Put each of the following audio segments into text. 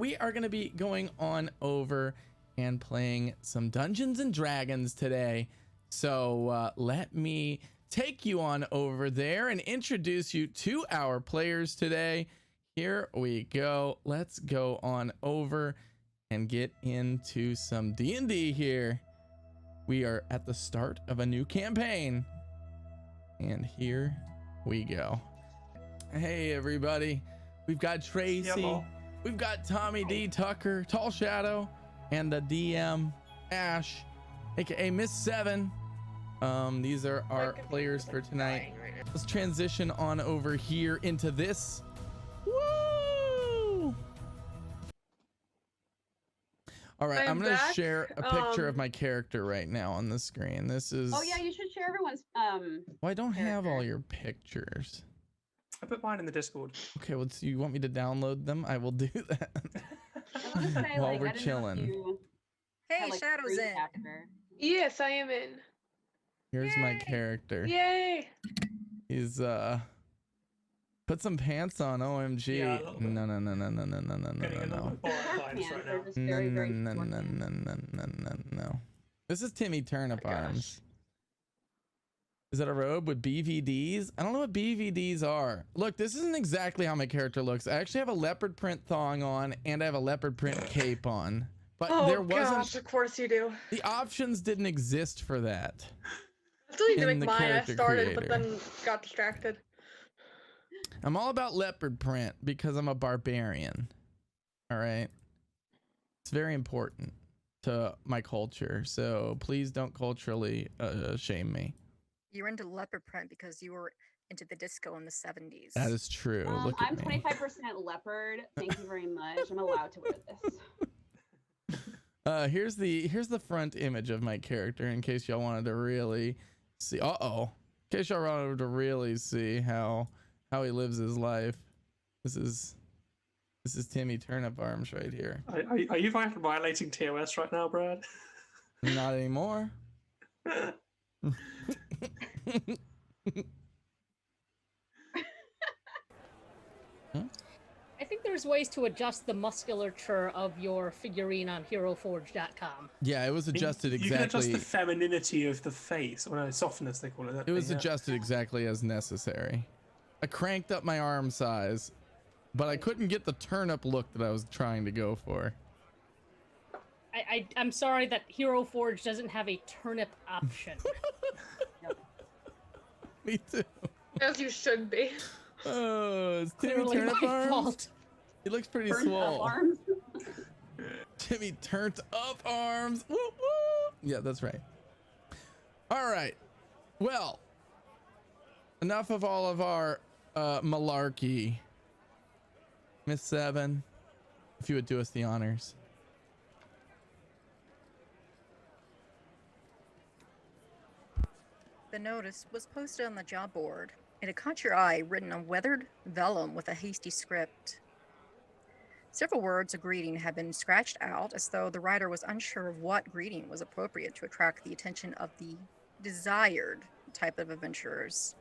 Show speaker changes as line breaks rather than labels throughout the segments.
we are going to be going on over and playing some Dungeons and Dragons today. So let me take you on over there and introduce you to our players today. Here we go. Let's go on over and get into some D&D here. We are at the start of a new campaign. And here we go. Hey, everybody. We've got Tracy. We've got Tommy D. Tucker, Tall Shadow, and the DM, Ash, aka Miss Seven. These are our players for tonight. Let's transition on over here into this. Woo! All right, I'm gonna share a picture of my character right now on the screen. This is.
Oh yeah, you should share everyone's.
Well, I don't have all your pictures.
I put mine in the Discord.
Okay, well, so you want me to download them? I will do that.
Say,
while we're chilling.
Hey, Shadow's in.
Yes, I am in.
Here's my character.
Yay!
He's put some pants on. OMG.
Yeah,
No. No. This is Timmy Turnip Arms. Is that a robe with BVDs? I don't know what BVDs are. Look, this isn't exactly how my character looks. I actually have a leopard print thong on and I have a leopard print cape on. But there wasn't.
Gosh, of course you do.
The options didn't exist for that.
I still need to
in
make
the
mine. I
character
started, but
creator.
then got distracted.
I'm all about leopard print because I'm a barbarian. All right. It's very important to my culture. So please don't culturally shame me.
You're into leopard print because you were into the disco in the 70s.
That is true. Look
I'm
at me.
25% leopard. Thank you very much. I'm allowed to wear this.
Here's the front image of my character in case y'all wanted to really see. In case y'all wanted to really see how he lives his life. This is Timmy Turnip Arms right here.
Are you violating TOS right now, Brad?
Not anymore.
I think there's ways to adjust the musculature of your figurine on HeroForge.com.
Yeah, it was adjusted exactly.
You can adjust the femininity of the face, or no, softness they call it.
It was adjusted exactly as necessary. I cranked up my arm size, but I couldn't get the turnip look that I was trying to go for.
I'm sorry that HeroForge doesn't have a turnip option.
Me too.
As you should be.
Oh, it's Timmy
Clearly
Turnip
my
Arms.
fault.
He looks pretty
Turned
swole.
up arms.
Timmy turned up arms. Woo, woo. Yeah, that's right. All right. Well, enough of all of our malarkey. Miss Seven, if you would do us the honors.
The notice was posted on the job board. It had caught your eye, written on weathered vellum with a hasty script. Several words of greeting had been scratched out as though the writer was unsure of what greeting was appropriate to attract the attention of the desired type of adventurers.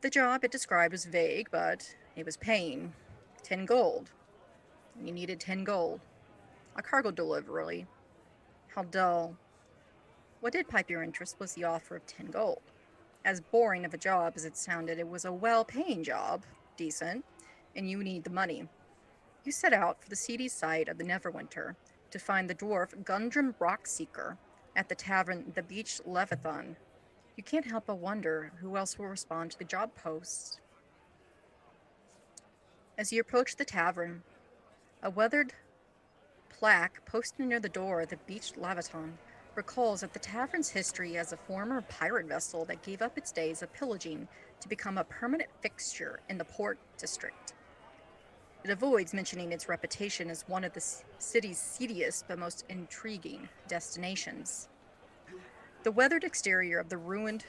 The job it described was vague, but it was paying 10 gold. You needed 10 gold. A cargo delivery. How dull. What did pique your interest was the offer of 10 gold. As boring of a job as it sounded, it was a well-paying job, decent, and you need the money. You set out for the seedy side of the Neverwinter to find the dwarf Gundren Rockseeker at the tavern The Beach Leviathan. You can't help but wonder who else will respond to the job post. As you approach the tavern, a weathered plaque posted near the door of the Beach Leviathan recalls that the tavern's history as a former pirate vessel that gave up its days of pillaging to become a permanent fixture in the port district. It avoids mentioning its reputation as one of the city's seediest but most intriguing destinations. The weathered exterior of the ruined,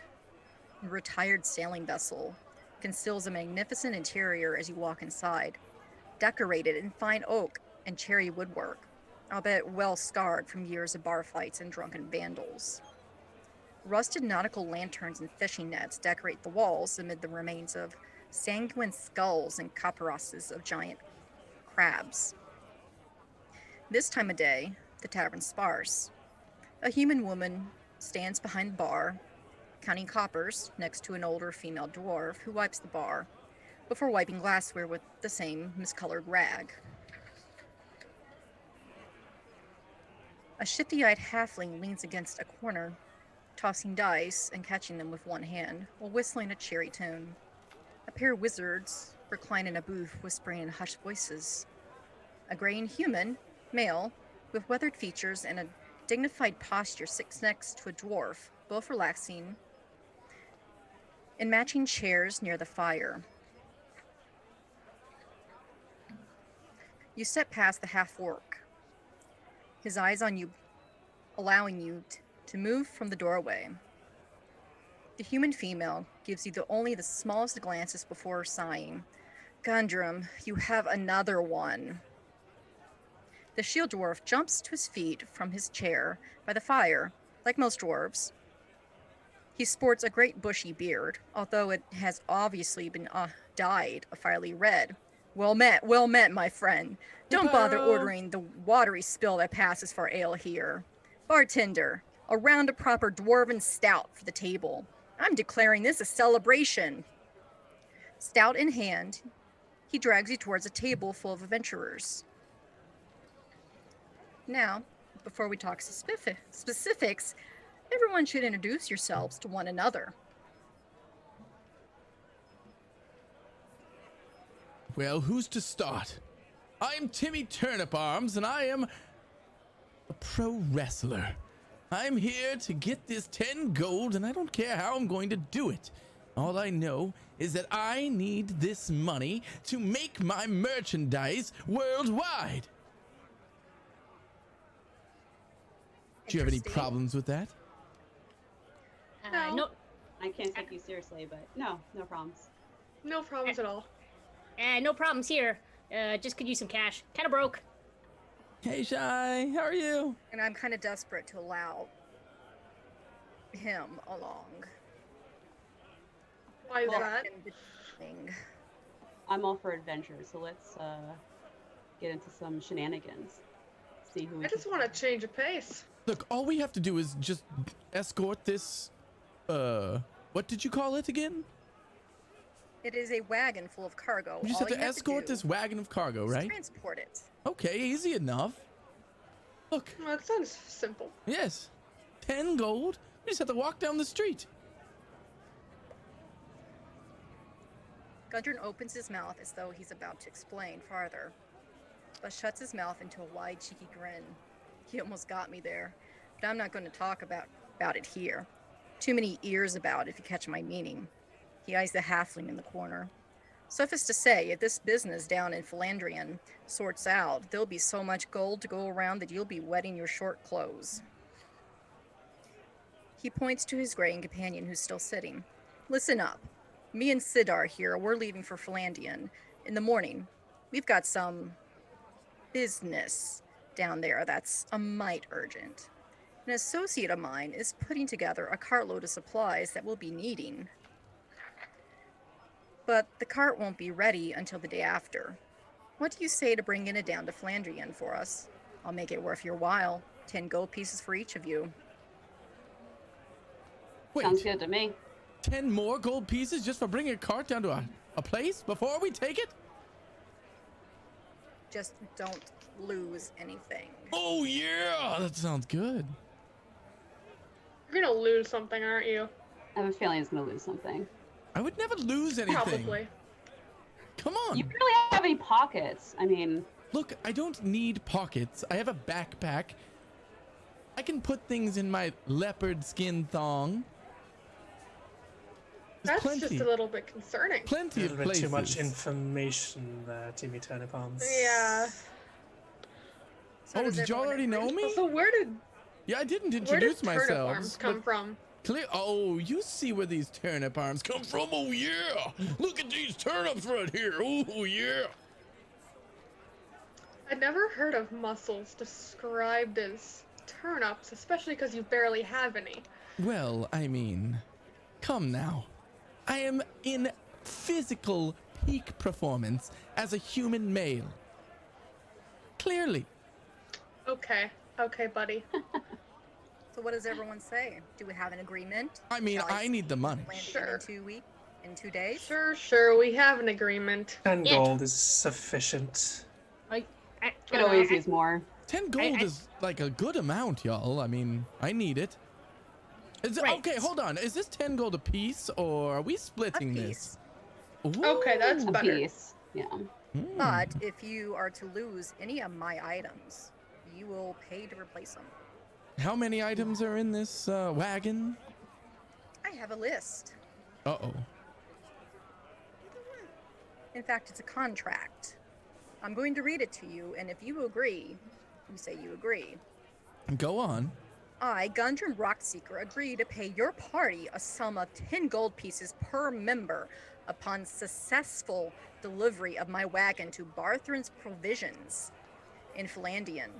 retired sailing vessel conceals a magnificent interior as you walk inside, decorated in fine oak and cherry woodwork, albeit well scarred from years of bar fights and drunken vandals. Rusted nautical lanterns and fishing nets decorate the walls amid the remains of sanguine skulls and caparaces of giant crabs. This time of day, the tavern's sparse. A human woman stands behind the bar, counting coppers next to an older female dwarf who wipes the bar before wiping glassware with the same miscolored rag. A shifty-eyed halfling leans against a corner, tossing dice and catching them with one hand while whistling a cheery tune. A pair of wizards recline in a booth whispering in hushed voices. A graying human, male, with weathered features and a dignified posture sits next to a dwarf, both relaxing in matching chairs near the fire. You step past the half-orc, his eyes on you, allowing you to move from the doorway. The human female gives you only the smallest glances before sighing. Gundrum, you have another one. The shield dwarf jumps to his feet from his chair by the fire, like most dwarves. He sports a great bushy beard, although it has obviously been dyed a fiery red. Well met, my friend. Don't bother ordering the watery spill that passes for ale here. Bartender, a round of proper dwarven stout for the table. I'm declaring this a celebration. Stout in hand, he drags you towards a table full of adventurers. Now, before we talk specifics, everyone should introduce yourselves to one another.
Well, who's to start? I'm Timmy Turnip Arms, and I am a pro wrestler. I'm here to get this 10 gold, and I don't care how I'm going to do it. All I know is that I need this money to make my merchandise worldwide. Do you have any
Interesting.
problems with that?
No,
I can't take you seriously, but no problems.
No problems at all.
no problems here. Just could use some cash. Kind of broke.
Hey, Shy, how are you?
And I'm kind of desperate to allow him along.
Why is
Well,
that?
And the thing.
I'm all for adventure, so let's get into some shenanigans. See who we
I just
can
want to
find.
change of pace.
Look, all we have to do is just escort this, what did you call it again?
It is a wagon full of cargo.
We just
All
have to
you
escort
do
this wagon of cargo,
is
right?
transport it.
Okay, easy enough. Look,
Well, that sounds simple.
yes, 10 gold. We just have to walk down the street.
Gundren opens his mouth as though he's about to explain farther, but shuts his mouth into a wide, cheeky grin. He almost got me there, but I'm not going to talk about it here. Too many ears about if you catch my meaning. He eyes the halfling in the corner. Suffice to say, if this business down in Philandrian sorts out, there'll be so much gold to go around that you'll be wetting your short clothes. He points to his graying companion who's still sitting. Listen up. Me and Sidar here, we're leaving for Philandian in the morning. We've got some business down there that's a mite urgent. An associate of mine is putting together a cartload of supplies that we'll be needing. But the cart won't be ready until the day after. What do you say to bringing it down to Philandrian for us? I'll make it worth your while. 10 gold pieces for each of you.
Wait,
Sounds good to me.
10 more gold pieces just for bringing a cart down to a place before we take it?
Just don't lose anything.
Oh, yeah, that sounds good.
You're gonna lose something, aren't you?
I have a feeling it's gonna lose something.
I would never lose anything.
Probably.
Come on.
You really have any pockets? I mean,
Look, I don't need pockets. I have a backpack. I can put things in my leopard skin thong. There's
That's just a little bit concerning.
A
plenty of
little bit
places.
too much information there, Timmy Turnip Arms.
Yeah.
So
Oh,
does
did y'all
everyone
already know
agree?
me?
So where did
Yeah, I didn't
where did
introduce
turnip
myself.
arms come from?
Clear. Oh, you see where these turnip arms come from? Oh yeah! Look at these turnips right here. Oh yeah!
I'd never heard of mussels described as turnips, especially because you barely have any.
Well, I mean, come now. I am in physical peak performance as a human male. clearly.
Okay, buddy.
So what does everyone say? Do we have an agreement?
I mean,
Shall
I need the money.
plan to
Sure.
end in 2 weeks? In 2 days?
Sure, we have an agreement.
10
Yeah.
gold is sufficient.
Could always use more.
10 gold is like a good amount, y'all. I mean, I need it.
Right.
Okay, hold on. Is this 10 gold a piece, or are we splitting this?
Okay, that's
A
better.
piece. Yeah.
Hmm.
But if you are to lose any of my items, you will pay to replace them.
How many items are in this wagon?
I have a list.
Uh-oh.
In fact, it's a contract. I'm going to read it to you, and if you agree, you say you agree.
Go on.
I, Gundren Rockseeker, agree to pay your party a sum of 10 gold pieces per member upon successful delivery of my wagon to Barthren's Provisions in Philandian.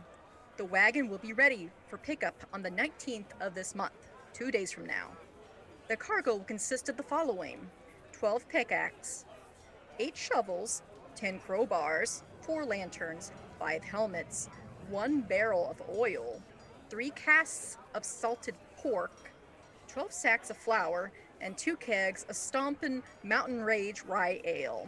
The wagon will be ready for pickup on the 19th of this month, 2 days from now. The cargo will consist of the following: 12 pickaxes, 8 shovels, 10 crowbars, 4 lanterns, 5 helmets, 1 barrel of oil, 3 casks of salted pork, 12 sacks of flour, and 2 kegs of Stompin' Mountain Rage Rye Ale.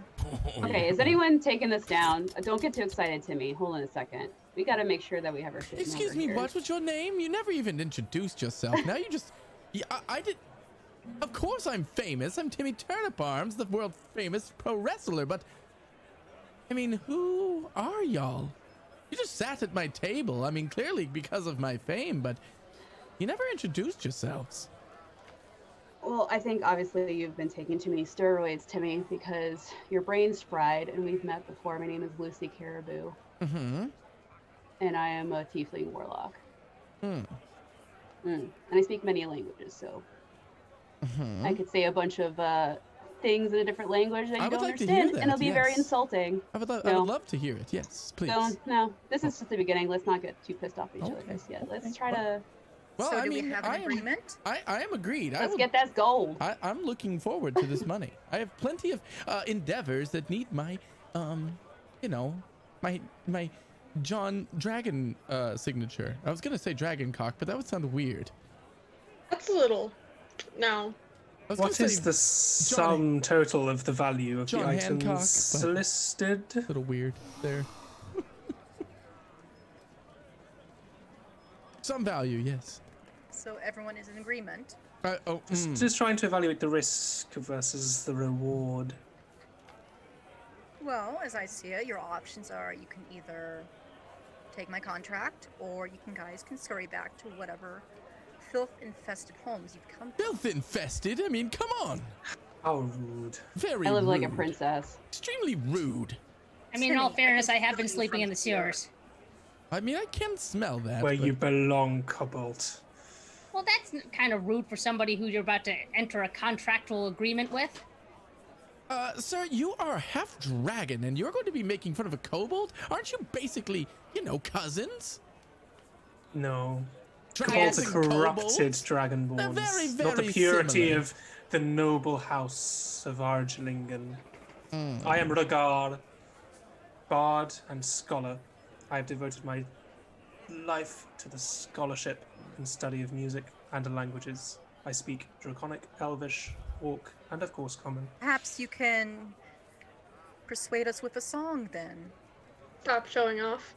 Okay, is anyone taking this down? Don't get too excited, Timmy. Hold on a second. We gotta make sure that we have our shit in
Excuse
order
me,
here.
what was your name? You never even introduced yourself. Now you just... Yeah, I did... Of course I'm famous. I'm Timmy Turnip Arms, the world famous pro wrestler, but... I mean, who are y'all? You just sat at my table. I mean, clearly because of my fame, but you never introduced yourselves.
Well, I think obviously you've been taking too many steroids, Timmy, because your brain's fried, and we've met before. My name is Lucy Caribou,
Mm-hmm.
and I am a tiefling warlock.
Hmm.
And I speak many languages, so
Mm-hmm.
I could say a bunch of things in a different language that
I
you
would
don't
like to hear
understand,
that,
and it'll be very
yes.
insulting.
I would
No.
love to hear it. Yes, please.
No, this is just the beginning. Let's not get too pissed off at each other
Okay,
just yet.
okay.
Let's try to...
Well,
So
I
do
mean,
we have an agreement?
I am agreed.
Let's get that gold.
I'm looking forward to this money. I have plenty of endeavors that need my, you know, my John Dragon signature. I was gonna say Dragon Cock, but that would sound weird.
That's a little... No.
I was
What
gonna
is
say
the sum total of the value of
John
the
Hancock,
items
but-
listed?
a little weird there. Some value, yes.
So everyone is in agreement.
Just trying to evaluate the risk versus the reward.
Well, as I see it, your options are you can either take my contract, or you guys can scurry back to whatever filth-infested homes you've come to.
Filth infested. I mean, come on.
How rude.
Very
I live
rude.
like a princess.
Extremely rude.
I mean, in all
Timmy, I
fairness,
can
I have
feel
been
you
sleeping
from
in the
here.
sewers.
I mean, I can smell that.
Where
but-
you belong, Cobalt.
Well, that's kind of rude for somebody who you're about to enter a contractual agreement with.
Sir, you are half dragon, and you're going to be making fun of a kobold? Aren't you basically, you know, cousins?
No.
Dragons
Cobalt's a
and
corrupted
kobolds?
dragonborn.
They're very,
Not the
very
purity
similar.
of the noble house of Argelingen.
Hmm.
I am Ragar, bard and scholar. I have devoted my life to the scholarship and study of music and languages. I speak Draconic, Elvish, Orc, and of course Common.
Perhaps you can persuade us with a song then.
Stop showing off.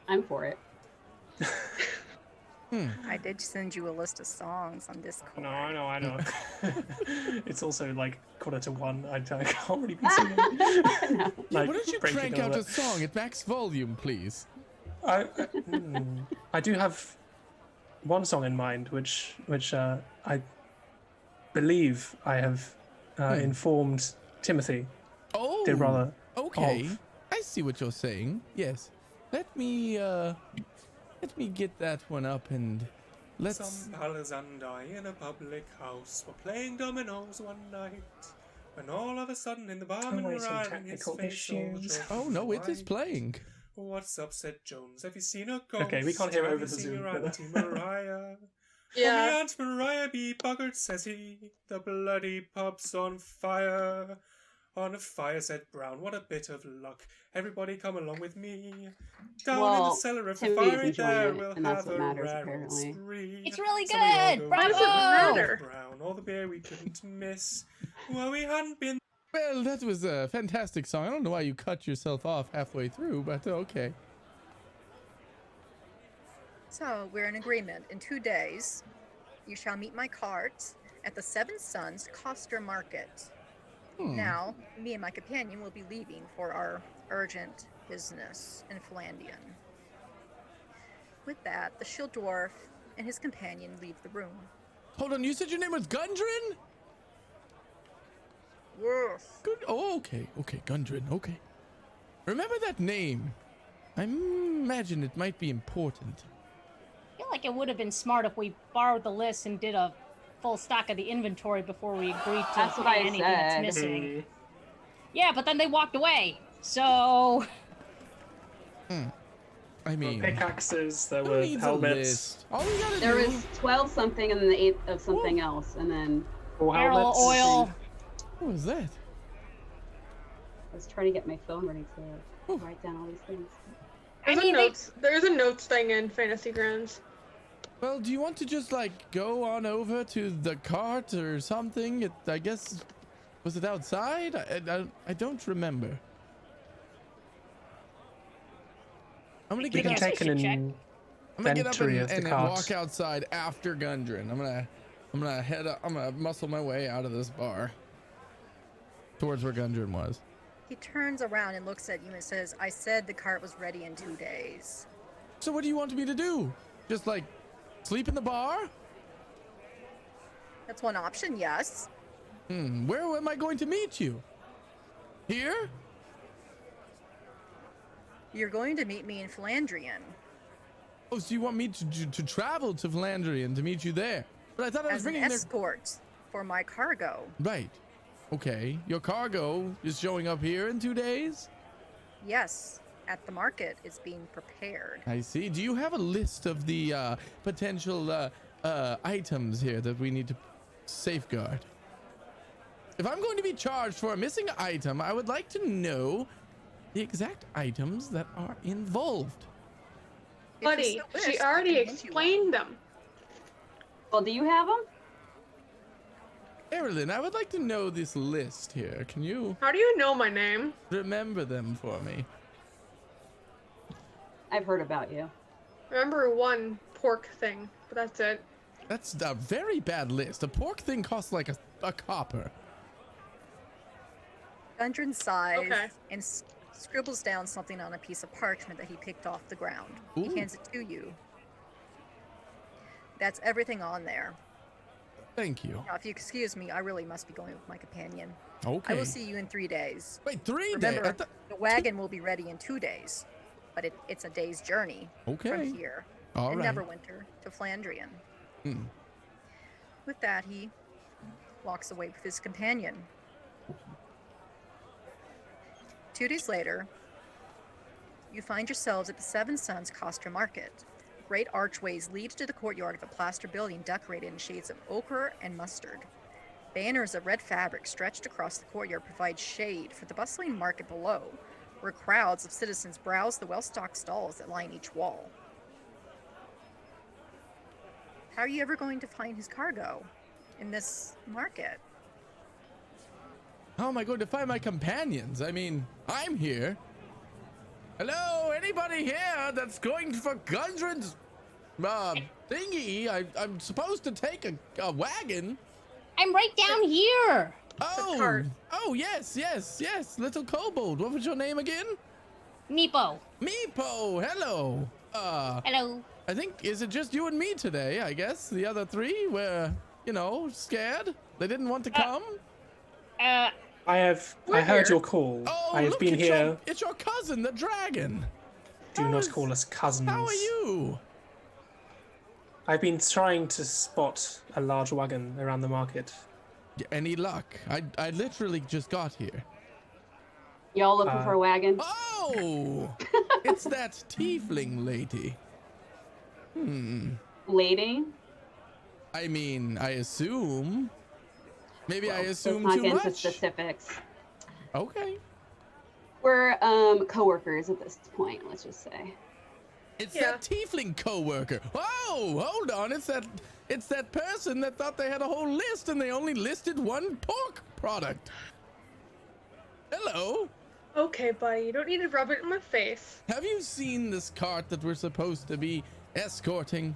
I'm for it.
I did send you a list of songs on Discord.
No, I know. It's also like 1:45. I can't really be singing.
No.
Why don't you
breaking
crank
all
out
that.
a song at max volume, please?
I do have one song in mind, which I believe I have informed Timothy,
Oh,
dear brother.
okay.
of.
I see what you're saying. Yes. Let me get that one up and let's...
Some pals and I in a public house were playing dominoes one night, when all of a sudden in the barman
Always some
ran his
technical
face all
issues.
drove
Oh no, it is
white.
playing.
What's up, said Jones? Have you seen a ghost?
Okay, we can't hear
Have
over
you
the
seen
Zoom,
your
but-
Auntie Mariah?
Yeah.
Oh, me Aunt Mariah be buggered, says he. The bloody pub's on fire. On a fire, said Brown. What a bit of luck. Everybody come along with me. Down in the
Well,
cellar of the
Timmy's
fiery
enjoying
there,
it,
we'll
and that's
have
what
a
matters,
rare old
apparently.
spree.
It's really
So we all
good.
go
Why does it
down
matter?
to Brown, all the beer we couldn't miss. Well, we hadn't been.
Well, that was a fantastic song. I don't know why you cut yourself off halfway through, but okay.
So we're in agreement. In 2 days, you shall meet my cart at the Seven Sons Coster Market. Now, me and my companion will be leaving for our urgent business in Flandian. With that, the Shield Dwarf and his companion leave the room.
Hold on, you said your name was Gundren?
Yes.
Good. Oh, okay. Okay, Gundren. Okay. Remember that name. I imagine it might be important.
I feel like it would have been smart if we borrowed the list and did a full stock of the inventory before we agreed to
That's what
pay
I
anything that's
said.
missing. Yeah, but then they walked away. So
I mean,
Pickaxes, there
who
were
needs a
helmets,
list? All we gotta
There
do.
was 12 something and then 8 of something else, and then
full
barrel
helmets.
oil.
What was that?
I was trying to get my phone ready to write down all these things.
There's a notes thing in Fantasy Grounds.
Well, do you want to just like go on over to the cart or something? I guess, was it outside? I don't remember. I'm gonna
We
get
can
up.
take an
I'm gonna get up
inventory of the
and
cart.
walk outside after Gundren. I'm gonna head up. I'm gonna muscle my way out of this bar towards where Gundren was.
He turns around and looks at you and says, I said the cart was ready in 2 days.
So what do you want me to do? Just like sleep in the bar?
That's one option, yes.
Where am I going to meet you? Here?
You're going to meet me in Flandrian.
Oh, so you want me to travel to Flandrian to meet you there? But I thought I was
As an
bringing their...
escort for my cargo.
Right. Okay. Your cargo is showing up here in 2 days?
Yes, at the market it's being prepared.
I see. Do you have a list of the potential items here that we need to safeguard? If I'm going to be charged for a missing item, I would like to know the exact items that are involved.
If you
Buddy,
so wish,
she
I
already
can lend you one.
explained them.
Well, do you have them?
Erilyn, I would like to know this list here. Can you
How do you know my name?
remember them for me?
I've heard about you.
Remember one pork thing, but that's it.
That's a very bad list. A pork thing costs like a copper.
Gundren sighs
Okay.
and scribbles down something on a piece of parchment that he picked off the ground.
Ooh.
He hands it to you. That's everything on there.
Thank you.
Now, if you excuse me, I really must be going with my companion.
Okay.
I will see you in 3 days.
Wait, 3 days?
Remember, the wagon will be ready in 2 days, but it's a day's journey
Okay.
from here
All
in
right.
Neverwinter to Flandrian.
Hmm.
With that, he walks away with his companion. 2 days later, you find yourselves at the Seven Sons Coster Market. Great archways lead to the courtyard of a plaster building decorated in shades of ochre and mustard. Banners of red fabric stretched across the courtyard provide shade for the bustling market below, where crowds of citizens browse the well-stocked stalls that line each wall. How are you ever going to find his cargo in this market?
How am I going to find my companions? I mean, I'm here. Hello, anybody here that's going for Gundren's thingy? I'm supposed to take a wagon.
I'm right down here.
Oh,
cart.
oh yes, little kobold. What was your name again?
Meepo.
Meepo. Hello.
Hello.
I think, is it just you and me today? I guess the other 3 were, scared. They didn't want to come.
I
We're
heard
here.
your call.
Oh,
I have
look,
been
it's
here.
It's your cousin, the dragon.
Do
How
not
is-
call us cousins.
How are you?
I've been trying to spot a large wagon around the market.
Any luck? I literally just got here.
Y'all looking for a wagon?
Oh, it's that tiefling lady.
Lady?
I mean, I assume. Maybe I
Well,
assume
let's
too
not get into
much.
specifics.
Okay.
We're co-workers at this point, let's just say.
It's
Yeah.
that tiefling co-worker. Oh, hold on. It's that person that thought they had a whole list and they only listed one pork product. Hello.
Okay, buddy, you don't need to rub it in my face.
Have you seen this cart that we're supposed to be escorting?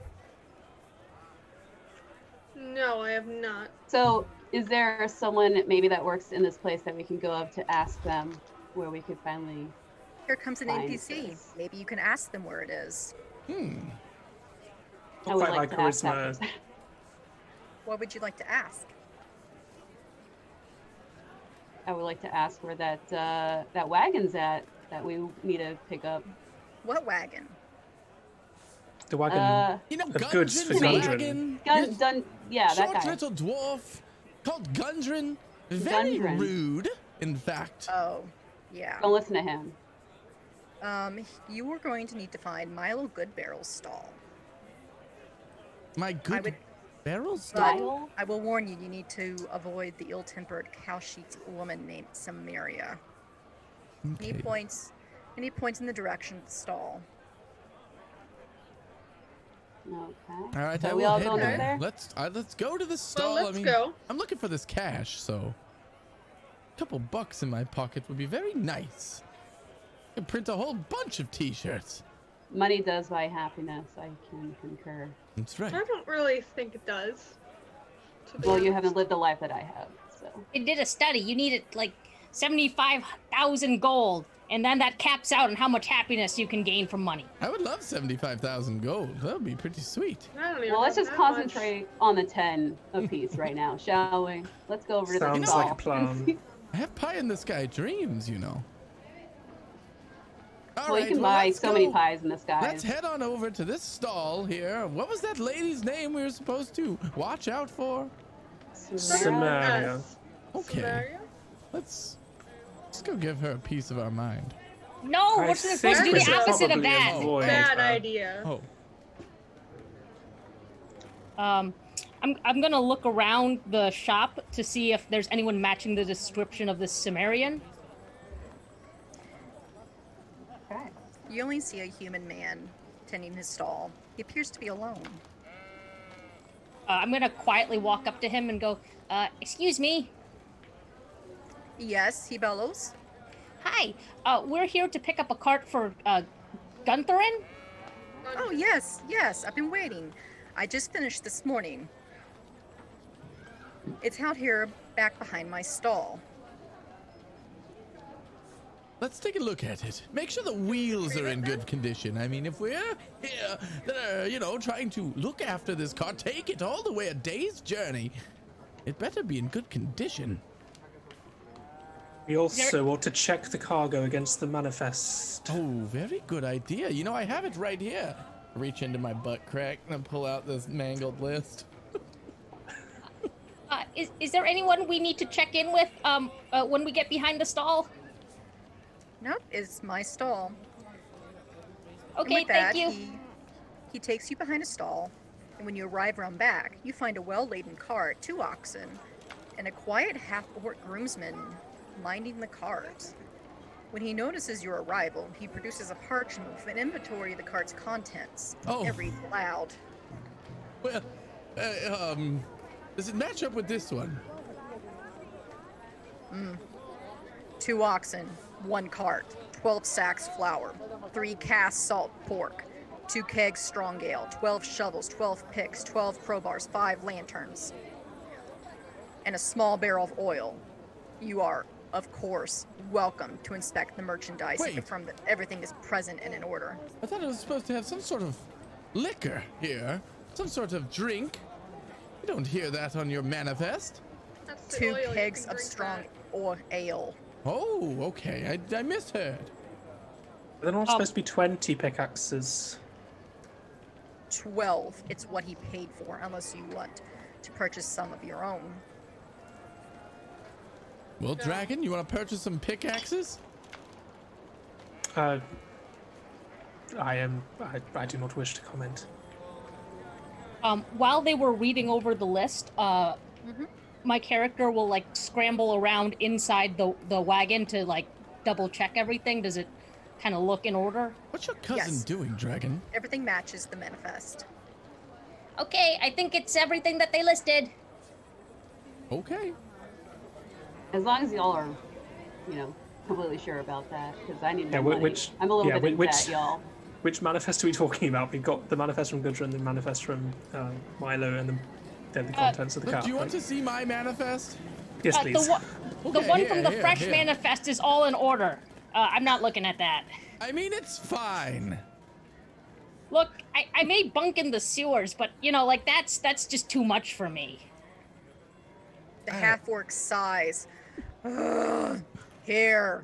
No, I have not.
So, is there someone maybe that works in this place that we can go up to ask them where we could finally?
Here comes an
Fine,
NPC.
sis.
Maybe you can ask them where it is.
I
Not
would
quite
like
like
to ask that
charisma.
person.
What would you like to ask?
I would like to ask where that wagon's at that we need to pick up.
What wagon?
The wagon.
You know,
Of goods for
Gundren.
Yeah, that
Short
guy.
little dwarf called Gundren. Very
Gundren.
rude, in fact.
Oh, yeah.
Don't listen to him.
You are going to need to find Milo Goodbarrel's stall.
My good
would-
barrel
But
Style?
I will warn you, you need to avoid the ill-tempered cow-sheet woman named Samaria.
Okay.
And he points in the direction of the stall.
Okay.
All right,
So
I
we
will
all
head
going over
there.
there?
Let's go to the
Well,
stall.
let's go.
I'm looking for this cash, so a couple bucks in my pocket would be very nice. I could print a whole bunch of T-shirts.
Money does buy happiness. I can concur.
That's right.
I don't really think it does. to be
Well, you
honest.
haven't lived the life that I have, so.
They did a study. You needed like 75,000 gold, and then that caps out on how much happiness you can gain from money.
I would love 75,000 gold. That would be pretty sweet.
I don't even
Well, let's
have
just
that much.
concentrate on the 10 apiece right now, shall we? Let's go over to the
Sounds
stall.
like a plan.
I have pie in the sky dreams, you know. All
Well, you
right,
can buy
let's
so many
go.
pies in the sky.
Let's head on over to this stall here. What was that lady's name we were supposed to watch out for?
Samaria.
Yes.
Okay.
Samaria?
Let's go give her a piece of our mind.
No,
I
we're supposed to do
think we
the
should
opposite of
probably
that.
avoid
Bad
her.
idea.
Oh,
I'm gonna look around the shop to see if there's anyone matching the description of this Sumerian.
Okay.
You only see a human man tending his stall. He appears to be alone.
I'm gonna quietly walk up to him and go, excuse me.
Yes, he bellows.
Hi, we're here to pick up a cart for Guntharin.
Oh, yes, I've been waiting. I just finished this morning. It's out here back behind my stall.
let's take a look at it. Make sure the wheels are in good condition. I mean, if we're here, trying to look after this car, take it all the way a day's journey, it better be in good condition.
We also ought to check the cargo against the manifest.
Oh, very good idea. You know, I have it right here. Reach into my butt crack and pull out this mangled list.
Is there anyone we need to check in with when we get behind the stall?
Nope, it's my stall. And
Okay,
with that,
thank you.
He takes you behind a stall, and when you arrive around back, you find a well-laden cart, 2 oxen, and a quiet half-orc groomsman minding the cart. When he notices your arrival, he produces a parchment with an inventory of the cart's contents.
Oh.
It reads aloud.
Well, does it match up with this one?
2 oxen, 1 cart, 12 sacks flour, 3 casks salt pork, 2 kegs strong ale, 12 shovels, 12 picks, 12 crowbars, 5 lanterns, and a small barrel of oil. You are, of course, welcome to inspect the merchandise and
Wait.
confirm that everything is present and in order.
I thought it was supposed to have some sort of liquor here. Some sort of drink. You don't hear that on your manifest.
That's the
2
oil, you
kegs
can
of
drink
strong ale.
Oh, okay. I misheard.
There are not supposed to be 20 pickaxes.
12. It's what he paid for, unless you want to purchase some of your own.
Well, Dragon, you want to purchase some pickaxes?
I do not wish to comment.
While they were reading over the list, my character will like scramble around inside the wagon to like double check everything? Does it kind of look in order?
What's your cousin
Yes.
doing, Dragon?
Everything matches the manifest.
Okay, I think it's everything that they listed.
Okay.
As long as y'all are, completely sure about that, because I need
Yeah,
more money.
which-
I'm a little
yeah,
bit in
which-
debt, y'all.
Which manifest are we talking about? We've got the manifest from Gudrun, the manifest from Milo, and then the contents of the
Look,
car.
do you want to see my manifest?
Yes, please.
The
Okay,
one
here,
from the
here,
fresh
here.
manifest is all in order. I'm not looking at that.
I mean, it's fine.
Look, I may bunk in the sewers, but that's just too much for me.
The half-orc sighs. Ugh, here.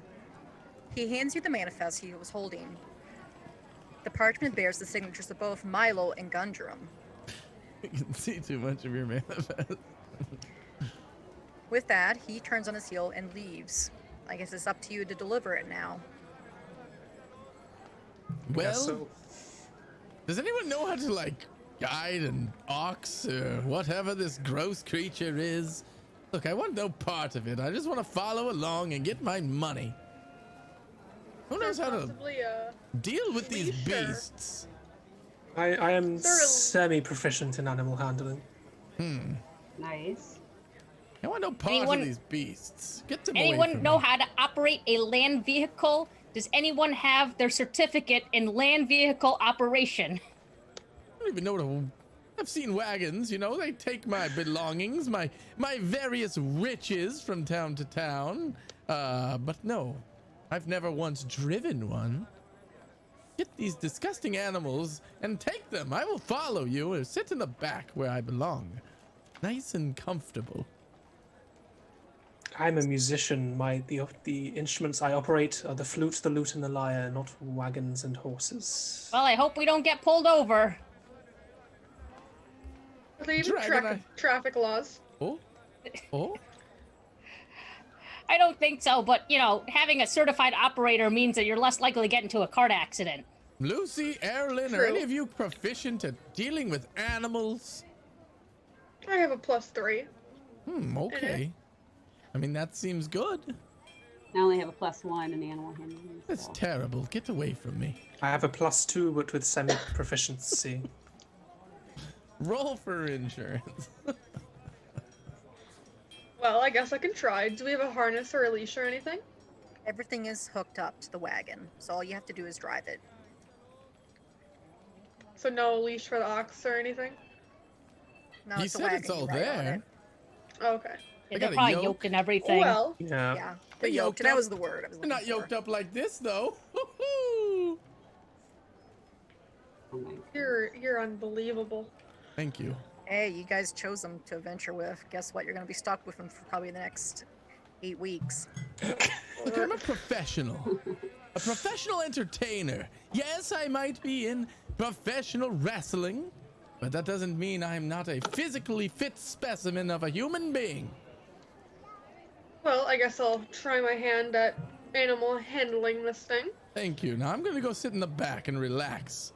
He hands you the manifest he was holding. The parchment bears the signatures of both Milo and Gundrum.
You can see too much of your manifest.
With that, he turns on his heel and leaves. I guess it's up to you to deliver it now.
Well,
So
does anyone know how to like guide an ox or whatever this gross creature is? Look, I want no part of it. I just want to follow along and get my money. Who knows how to
Possibly,
deal with these
leash or-
beasts?
I am
There are-
semi-proficient in animal handling.
Nice.
I want no part
Anyone-
of these beasts. Get them away
Anyone
from
know
me.
how to operate a land vehicle? Does anyone have their certificate in land vehicle operation?
I don't even know what I've seen wagons, they take my belongings, my various riches from town to town. But no, I've never once driven one. Get these disgusting animals and take them. I will follow you or sit in the back where I belong. Nice and comfortable.
I'm a musician. The instruments I operate are the flute, the lute, and the lyre, not wagons and horses.
Well, I hope we don't get pulled over.
are they even
Dragon
traffic laws?
Oh? Oh?
I don't think so, but having a certified operator means that you're less likely to get into a cart accident.
Lucy, Erlyn, are
True.
any of you proficient at dealing with animals?
I have a +3.
Okay. I mean, that seems good.
I only have a +1 in animal handling.
That's
so.
terrible. Get away from me.
I have a +2, but with semi-proficiency.
Roll for insurance.
Well, I guess I can try. Do we have a harness or a leash or anything?
Everything is hooked up to the wagon, so all you have to do is drive it.
So no leash for the ox or anything?
No,
He
it's a
said
wagon.
it's all
you ride on
there.
it.
Oh, okay.
They
Yeah, they're
got a
probably
yoke.
yoked and everything.
Well,
Yeah.
Yeah,
They're
they're yoked.
yoked
That
up.
was the word I was
They're
looking
not
for.
yoked up like this, though.
Oh my
you're unbelievable.
Thank you.
Hey, you guys chose them to adventure with. Guess what? You're going to be stuck with them for probably the next 8 weeks.
Look, I'm a professional. A professional entertainer. Yes, I might be in professional wrestling, but that doesn't mean I'm not a physically fit specimen of a human being.
Well, I guess I'll try my hand at animal handling this thing.
Thank you. Now I'm gonna go sit in the back and relax.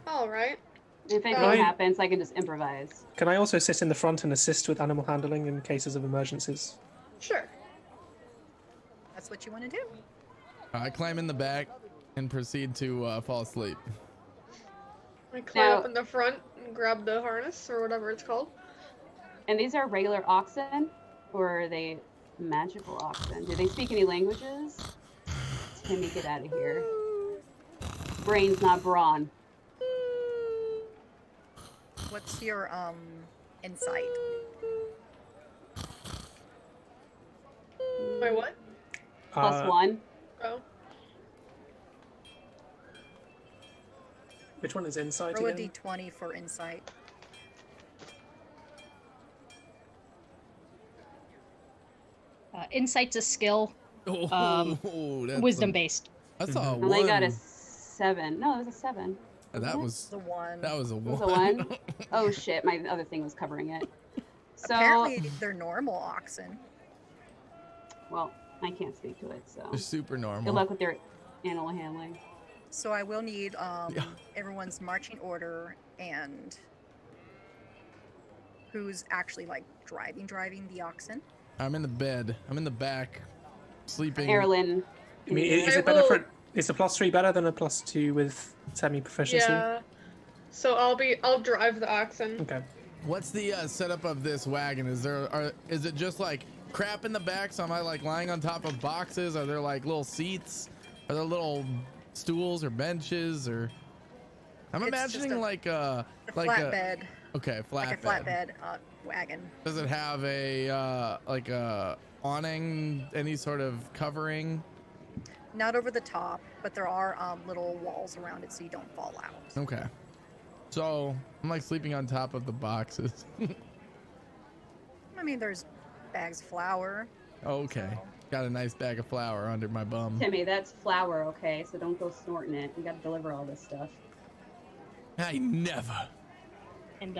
All right.
If anything
Right.
happens, I can just improvise.
Can I also sit in the front and assist with animal handling in cases of emergencies?
Sure.
That's what you want to do.
I climb in the back and proceed to fall asleep.
I climb
Now-
up in the front and grab the harness or whatever it's called.
And these are regular oxen, or are they magical oxen? Do they speak any languages? Timmy, get out of here. Brains, not brawn.
What's your insight?
My what?
+1.
Oh.
Which one is inside
Roll a
again?
d20 for insight.
Insight's a skill,
That's
wisdom based.
I saw a
I only got a
one.
7. No, it was a 7.
That was
The one.
that was a
It was a
one.
1. Oh shit, my other thing was covering it. So,
Apparently, they're normal oxen.
well, I can't speak to it, so.
They're super
Good
normal.
luck with your animal handling.
So I will need
Yeah.
everyone's marching order and who's actually like driving the oxen.
I'm in the bed. I'm in the back, sleeping.
Erlen.
I mean, is it better for? Is a +3 better than a +2 with semi-proficiency?
Yeah. So I'll drive the oxen.
Okay.
What's the setup of this wagon? Is it just like crap in the back? So am I like lying on top of boxes? Are there like little seats? Are there little stools or benches? Or I'm
It's
imagining
just
like
a flatbed,
okay,
like a flatbed wagon.
Does it have a like a awning, any sort of covering?
Not over the top, but there are little walls around it so you don't fall out.
Okay. So I'm like sleeping on top of the boxes.
I mean, there's bags of flour.
Okay.
So.
Got a nice bag of flour under my bum.
Timmy, that's flour, okay? So don't go snorting it. You gotta deliver all this stuff.
I never.
And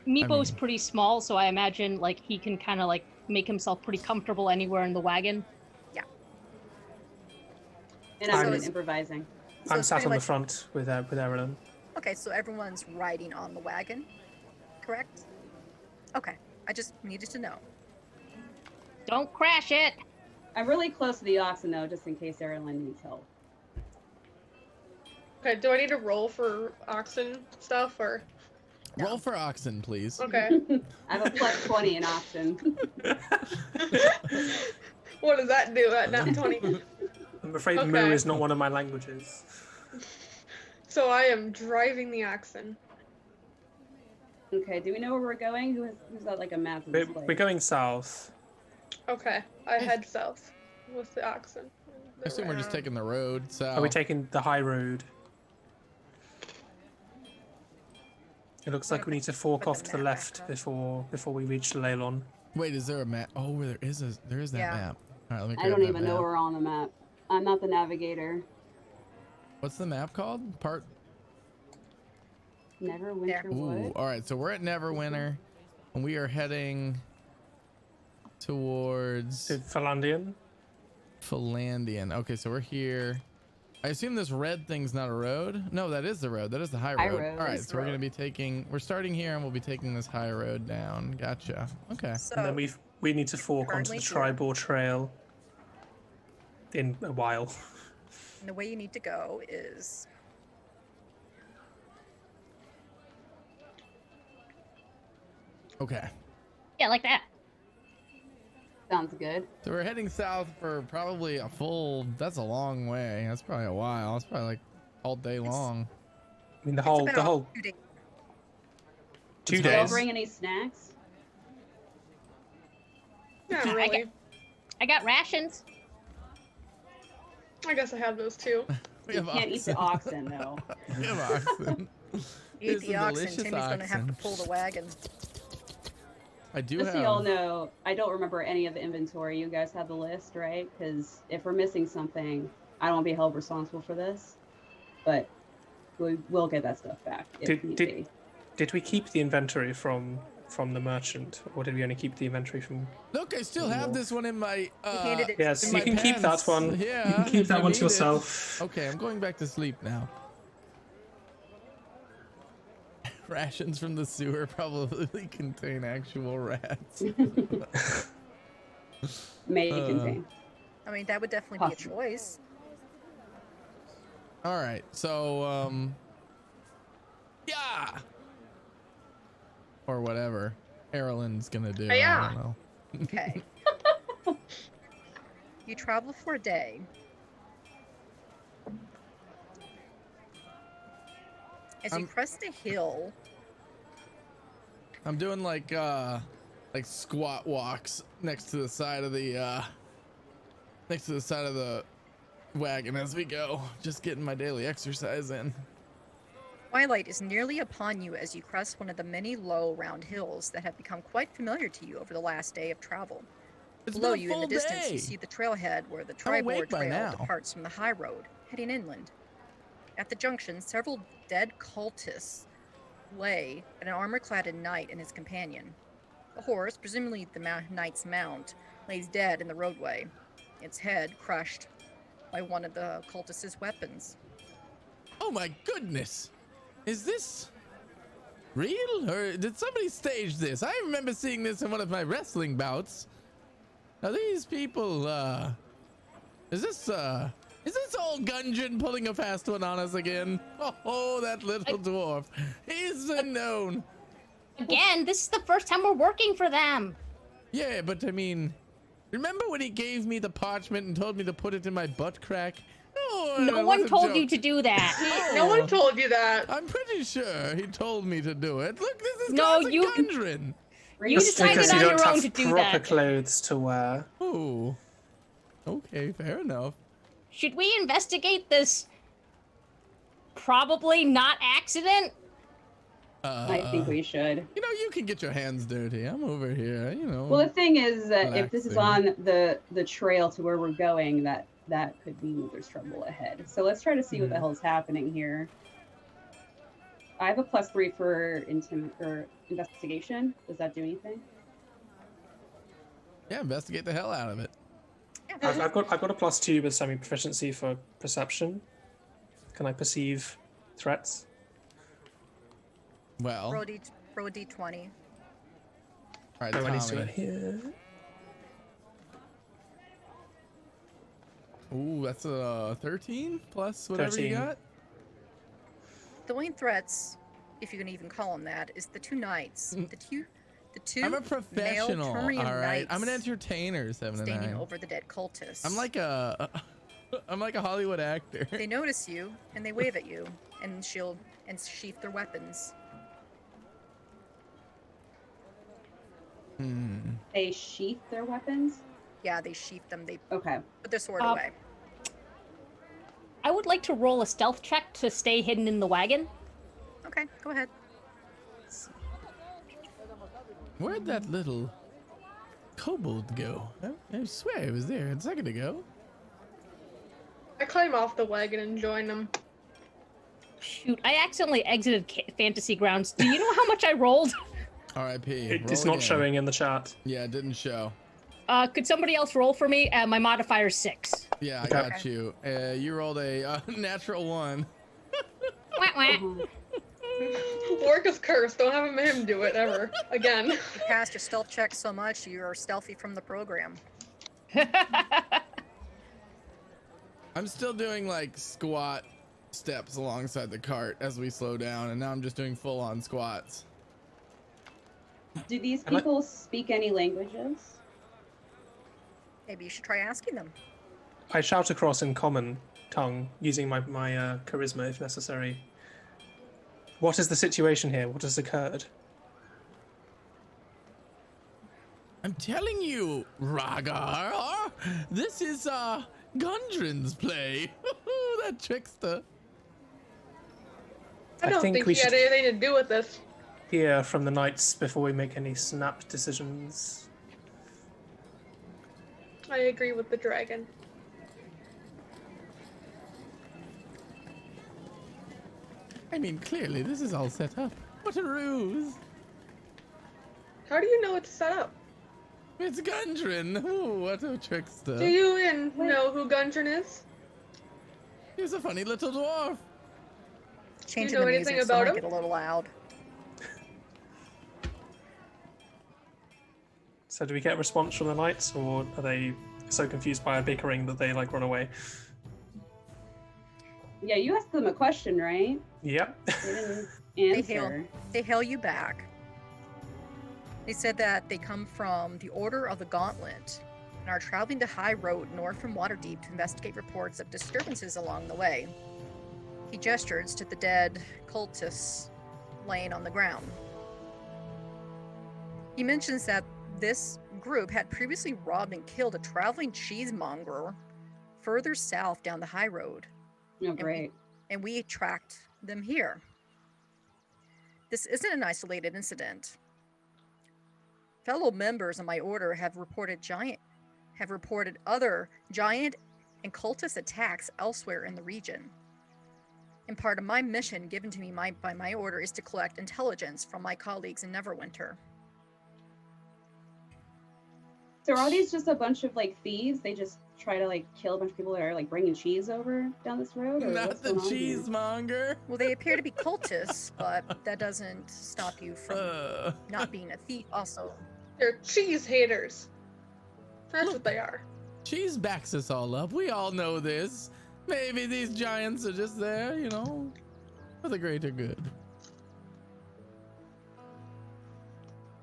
Meepo's
mean-
pretty small, so I imagine like he can kind of like make himself pretty comfortable anywhere in the wagon.
And I'm
So
good
it's-
improvising.
So
I'm
it's
sat
pretty
on the
much-
front with Erilyn.
Okay, so everyone's riding on the wagon, correct? Okay, I just needed to know.
Don't crash it.
I'm really close to the oxen though, just in case Erlen needs help.
Okay, do I need to roll for oxen stuff or?
Roll for oxen, please.
Okay.
I have a +20 in oxen.
What does that do at nat 20?
I'm afraid
Okay.
Moo is not one of my languages.
So I am driving the oxen.
Okay, do we know where we're going? Who's got like a map of
We're,
this place?
we're going south.
Okay, I head south with the oxen.
I assume we're just taking the road south.
Are we taking the high road? It looks like we need to fork
Put the
off to the
map
left
back up.
before we reach Leylon.
Wait, is there a map? Oh, there is that
Yeah.
map. All right, let me
I
grab
don't
that
even know
map.
we're on the map. I'm not the navigator.
What's the map called? Part.
Neverwinter
Ooh,
Wood.
all right. So we're at Neverwinter, and we are heading towards
To Philandian?
Philandian. Okay, so we're here. I assume this red thing's not a road. No, that is the road. That is the high
High
road.
road
All right,
is
so
the
we're gonna
road.
be taking. We're starting here, and we'll be taking this high road down. Gotcha. Okay.
So
And then we need to fork onto
currently
the
here.
Tribor Trail in a while.
and the way you need to go is
Okay.
Yeah, like that.
Sounds good.
So we're heading south for probably a full. That's a long way. That's probably a while. That's probably like all day long.
I mean, the
it's
whole
about 2 days.
2
Did y'all
days.
bring any snacks?
Not
I
really.
I got rations.
I guess I have those too.
We
You
have
can't eat the oxen though.
We have oxen.
You
Here's
eat the
some
oxen,
delicious
Timmy's gonna have to
oxen.
pull the wagon.
I do
Just
have.
so y'all know, I don't remember any of the inventory. You guys have the list, right? Because if we're missing something, I don't want to be held responsible for this. But we'll get that stuff back if need be.
Did we keep the inventory from the merchant, or did we only keep the inventory from?
Look, I still have this one in my.
He handed it
Yes,
to
in
you
my
can keep that
pants.
one.
Yeah,
You can keep
if
that
you
one to
need it.
yourself.
Okay, I'm going back to sleep now. Rations from the sewer probably contain actual rats.
May contain.
I mean, that would definitely be a
Possible.
choice.
All right, so yeah, or whatever Erlen's gonna do. I
Yeah.
don't know.
Okay. You travel for a day. As you
I'm-
crest a hill,
I'm doing like squat walks next to the side of the wagon as we go, just getting my daily exercise in.
twilight is nearly upon you as you crest one of the many low, round hills that have become quite familiar to you over the last day of travel.
It's
Below
been a
you in the
full
distance,
day.
you see the trailhead where the
I'm awake
Tribord
by
Trail
now.
departs from the high road, heading inland. At the junction, several dead cultists lay, and an armor-clad knight and his companion. The horse, presumably the knight's mount, lays dead in the roadway, its head crushed by one of the cultists' weapons.
Oh my goodness! Is this real? Or did somebody stage this? I remember seeing this in one of my wrestling bouts. Are these people, is this old Gundren pulling a fast one on us again? Oh, that little dwarf. He's known.
Again, this is the first time we're working for them.
Yeah, but I mean, remember when he gave me the parchment and told me to put it in my butt crack? Oh,
No
it
one
was a
told you
joke.
to do that.
No one told you that.
I'm pretty sure he told me to do it. Look, this is
No,
classic
you-
Gundren.
You
Just
decided
because
on
you
your
don't
own
have
to do
proper
that.
clothes to wear.
Oh, okay, fair enough.
Should we investigate this probably not accident?
I think we should.
You know, you can get your hands dirty. I'm over here, you know.
Well, the thing is that if this is on
Relaxing.
the trail to where we're going, that could mean that there's trouble ahead. So let's try to see what the hell's happening here. I have a +3 for investigation. Does that do anything?
Yeah, investigate the hell out of it.
I've got a +2 with semi-proficiency for perception. Can I perceive threats?
Well,
Roll a d20.
all right,
Oh, I need to do
Tommy.
it here.
Ooh, that's a 13 plus whatever
13.
you got.
The main threats, if you can even call them that, is the two knights. The two
I'm a
male
professional,
Termian
all right. I'm an
knights
entertainer, 7 and
standing
9.
over the dead cultists.
I'm like a Hollywood actor.
They notice you and they wave at you and sheath their weapons.
They sheath their weapons.
Yeah, they sheath them. They
Okay.
put their sword
Uh,
away.
I would like to roll a stealth check to stay hidden in the wagon.
Okay, go ahead.
Where'd that little kobold go? I swear he was there a second ago.
I climb off the wagon and join them.
Shoot, I accidentally exited Fantasy Grounds. Do you know how much I rolled?
R.I.P.
It's
Roll
not
again.
showing in the chat.
Yeah, it didn't show.
Could somebody else roll for me? My modifier is 6.
Yeah, I
Okay.
got you. You rolled a natural 1.
Wah, wah.
Work is cursed. Don't have him do it ever again.
You passed your stealth check so much, you are stealthy from the program.
I'm still doing like squat steps alongside the cart as we slow down, and now I'm just doing full-on squats.
Do these
Am I-
people speak any languages?
Maybe you should try asking them.
I shout across in common tongue, using my charisma if necessary. What is the situation here? What has occurred?
I'm telling you, Ragar, this is Gundren's play. That trickster.
I
I
don't
think
think
we
he had
should-
anything to do with this.
Hear from the knights before we make any snap decisions.
I agree with the dragon.
I mean, clearly this is all set up. What a ruse.
How do you know it's set up?
It's Gundren. Ooh, what a trickster.
Do you know who Gundren is?
He's a funny little dwarf.
Changing
know
the
anything
music so it
about
might
him?
get a little loud.
So do we get a response from the knights, or are they so confused by our bickering that they like run away?
Yeah, you asked them a question, right?
Yep.
They
They
didn't
hail,
answer.
they hail you back. They said that they come from the Order of the Gauntlet and are traveling to High Road north from Waterdeep to investigate reports of disturbances along the way. He gestures to the dead cultists laying on the ground. He mentions that this group had previously robbed and killed a traveling cheesemonger further south down the high road,
Oh, great.
and we tracked them here. This isn't an isolated incident. Fellow members of my order have reported other giant and cultist attacks elsewhere in the region. And part of my mission given to me by my order is to collect intelligence from my colleagues in Neverwinter.
So are these just a bunch of like thieves? They just try to like kill a bunch of people that are like bringing cheese over down this road? Or
Not
what's
the
going on here?
cheesemonger.
Well, they appear to be cultists, but that doesn't stop you from not being a thief. Also,
They're cheese haters. That's what they are.
Cheese backs us all up. We all know this. Maybe these giants are just there, you know, for the greater good.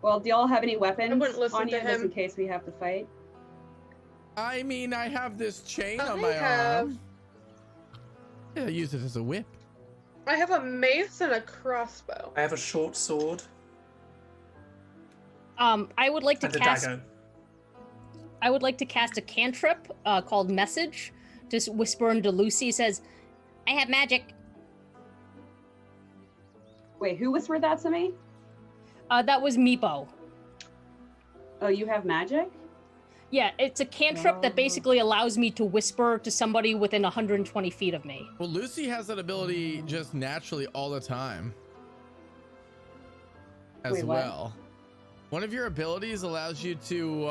Well, do y'all have any weapons
wouldn't listen
on
to
you just in
him.
case we have to fight?
I mean, I have this chain on
I
my
have-
arm. Yeah, use it as a whip.
I have a mace and a crossbow.
I have a short sword
I would like to
and a
cast.
dagger.
I would like to cast a cantrip called Message. Just whisper into Lucy. Says, "I have magic."
Wait, who whispered that to me?
That was Meepo.
Oh, you have magic?
Yeah, it's a cantrip that basically allows me to whisper to somebody within 120 feet of me.
Well, Lucy has that ability just naturally all the time as
Wait, what?
well. One of your abilities allows you to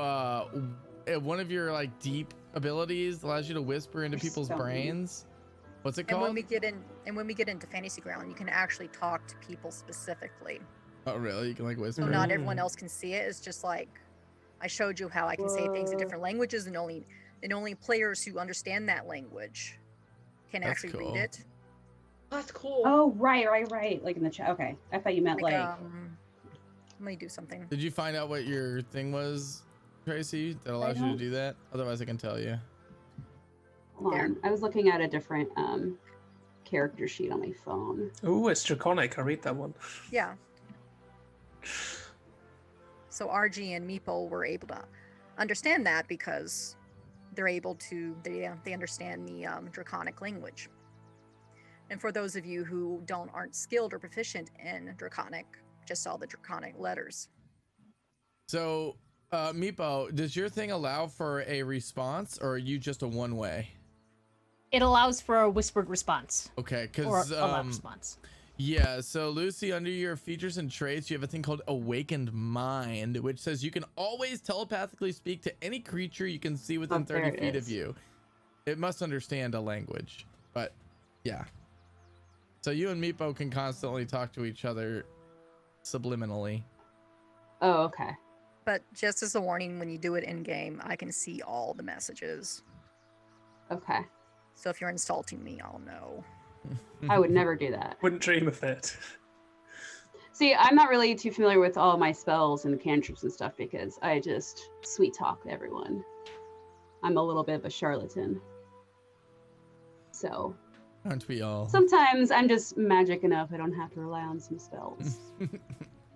one of your like deep abilities allows you to whisper into people's
Stone.
brains. What's it
and
called?
when we get into Fantasy Ground, you can actually talk to people specifically.
Oh, really? You can like whisper.
So not everyone else can see it. It's just like I showed you how I can say things in
Whoa.
different languages, and only players who understand that language can
That's
actually
cool.
read it.
That's cool.
Oh, right. Like in the chat. Okay. I thought you meant like.
Let me do something.
Did you find out what your thing was, Tracy, that allows you to
don't.
do that? Otherwise, I can tell you.
Hold on. I was looking at a different character sheet on my phone.
Ooh, it's draconic. I read that one.
Yeah. So RG and Meepo were able to understand that because they understand the draconic language. And for those of you who aren't skilled or proficient in draconic, just saw the draconic letters.
So, Meepo, does your thing allow for a response, or are you just a one-way?
It allows for a whispered response
Okay,
or
because
a loud response.
yeah. So, Lucy, under your features and traits, you have a thing called Awakened Mind, which says you can always telepathically speak to any creature you can see within
Oh, there
30
it
feet of
is.
you. It must understand a language, but yeah. So you and Meepo can constantly talk to each other subliminally.
Oh, okay.
But just as a warning, when you do it in game, I can see all the messages.
Okay.
So if you're insulting me, I'll know.
I would never do that.
Wouldn't dream of it.
See, I'm not really too familiar with all my spells and cantrips and stuff because I just sweet talk everyone. I'm a little bit of a charlatan. So
Aren't we all?
sometimes I'm just magic enough I don't have to rely on some spells.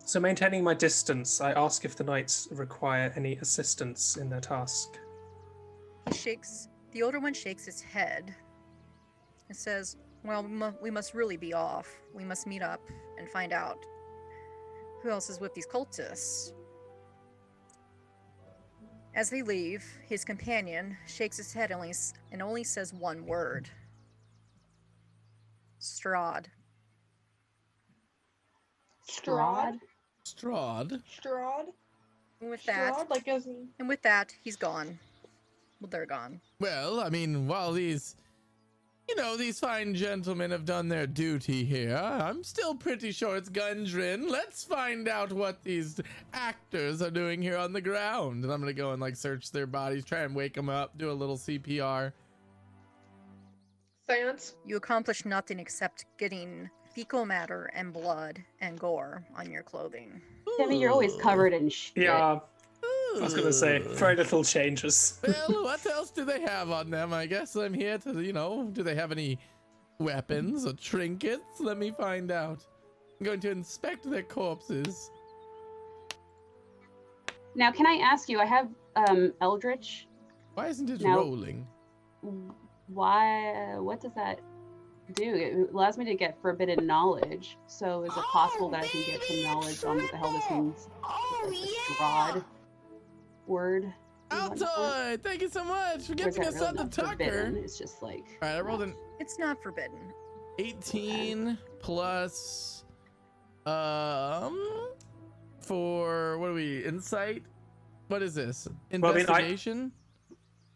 So maintaining my distance, I ask if the knights require any assistance in their task.
The older one shakes his head and says, well, we must really be off. We must meet up and find out who else is with these cultists. As they leave, his companion shakes his head and only says one word. Strahd.
Strahd?
Strahd.
Strahd?
And with that,
Strahd? Like as in...
and with that, he's gone. Well, they're gone.
Well, I mean, while these fine gentlemen have done their duty here, I'm still pretty sure it's Gundren. Let's find out what these actors are doing here on the ground. And I'm gonna go and like search their bodies, try and wake them up, do a little CPR.
Science?
You accomplish nothing except getting fecal matter and blood and gore on your clothing.
I mean, you're always covered in shit.
Yeah, I was gonna say,
Ooh.
very little changes.
Well, what else do they have on them? I guess I'm here to, do they have any weapons or trinkets? Let me find out. I'm going to inspect their corpses.
Now, can I ask you, I have Eldritch.
Why isn't it
Now-
rolling?
What does that do? It allows me to get forbidden knowledge. So is it possible that I can get some knowledge on what the hell this means? Like the Strahd word? and whatnot?
Altoid, thank you so much for
Or is
getting
that
us
really
on the
not
Tucker.
forbidden? It's just like...
All right, I rolled an
It's not forbidden.
18 plus, for, what are we, insight? What is this?
Well, I mean,
Investigation?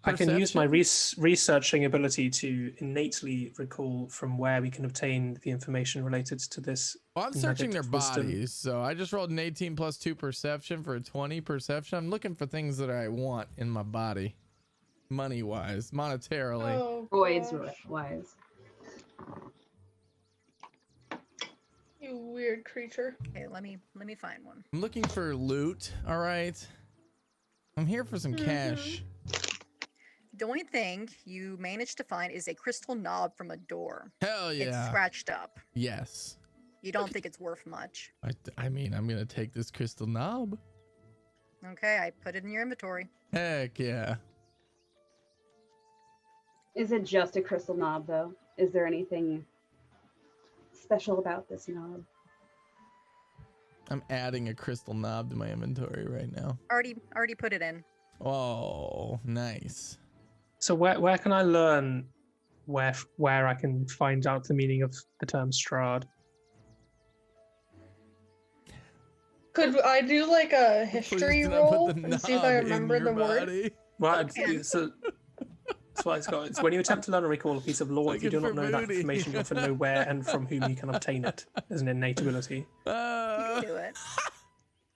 I can use my
perception?
researching ability to innately recall from where we can obtain the information related to this.
Well, I'm searching
nugget
their
of wisdom.
bodies, so I just rolled an 18 plus 2 perception for a 20 perception. I'm looking for things that I want in my body, money-wise, monetarily.
Oh,
Roids
gosh.
wise.
You weird creature.
Okay, let me find one.
I'm looking for loot. All right, I'm here for some cash.
The only thing you managed to find is a crystal knob from a door.
Hell
It's
yeah!
scratched up.
Yes.
You don't think it's worth much.
I mean, I'm gonna take this crystal knob.
Okay, I put it in your inventory.
Heck yeah!
Is it just a crystal knob, though? Is there anything special about this knob?
I'm adding a crystal knob to my inventory right now.
Already put it in.
Oh, nice.
So where can I learn where I can find out the meaning of the term Strahd?
Could I do like a
Please
history
do not put
roll
the
and see if I
knob in
remember
your
the word?
body.
Well,
Okay.
so that's what it's got. It's when you attempt to learn or recall a piece of lore, if you do
Looking
not
for
know that
booty.
information, you often know where and from whom you can obtain it as an innate ability.
You can do it.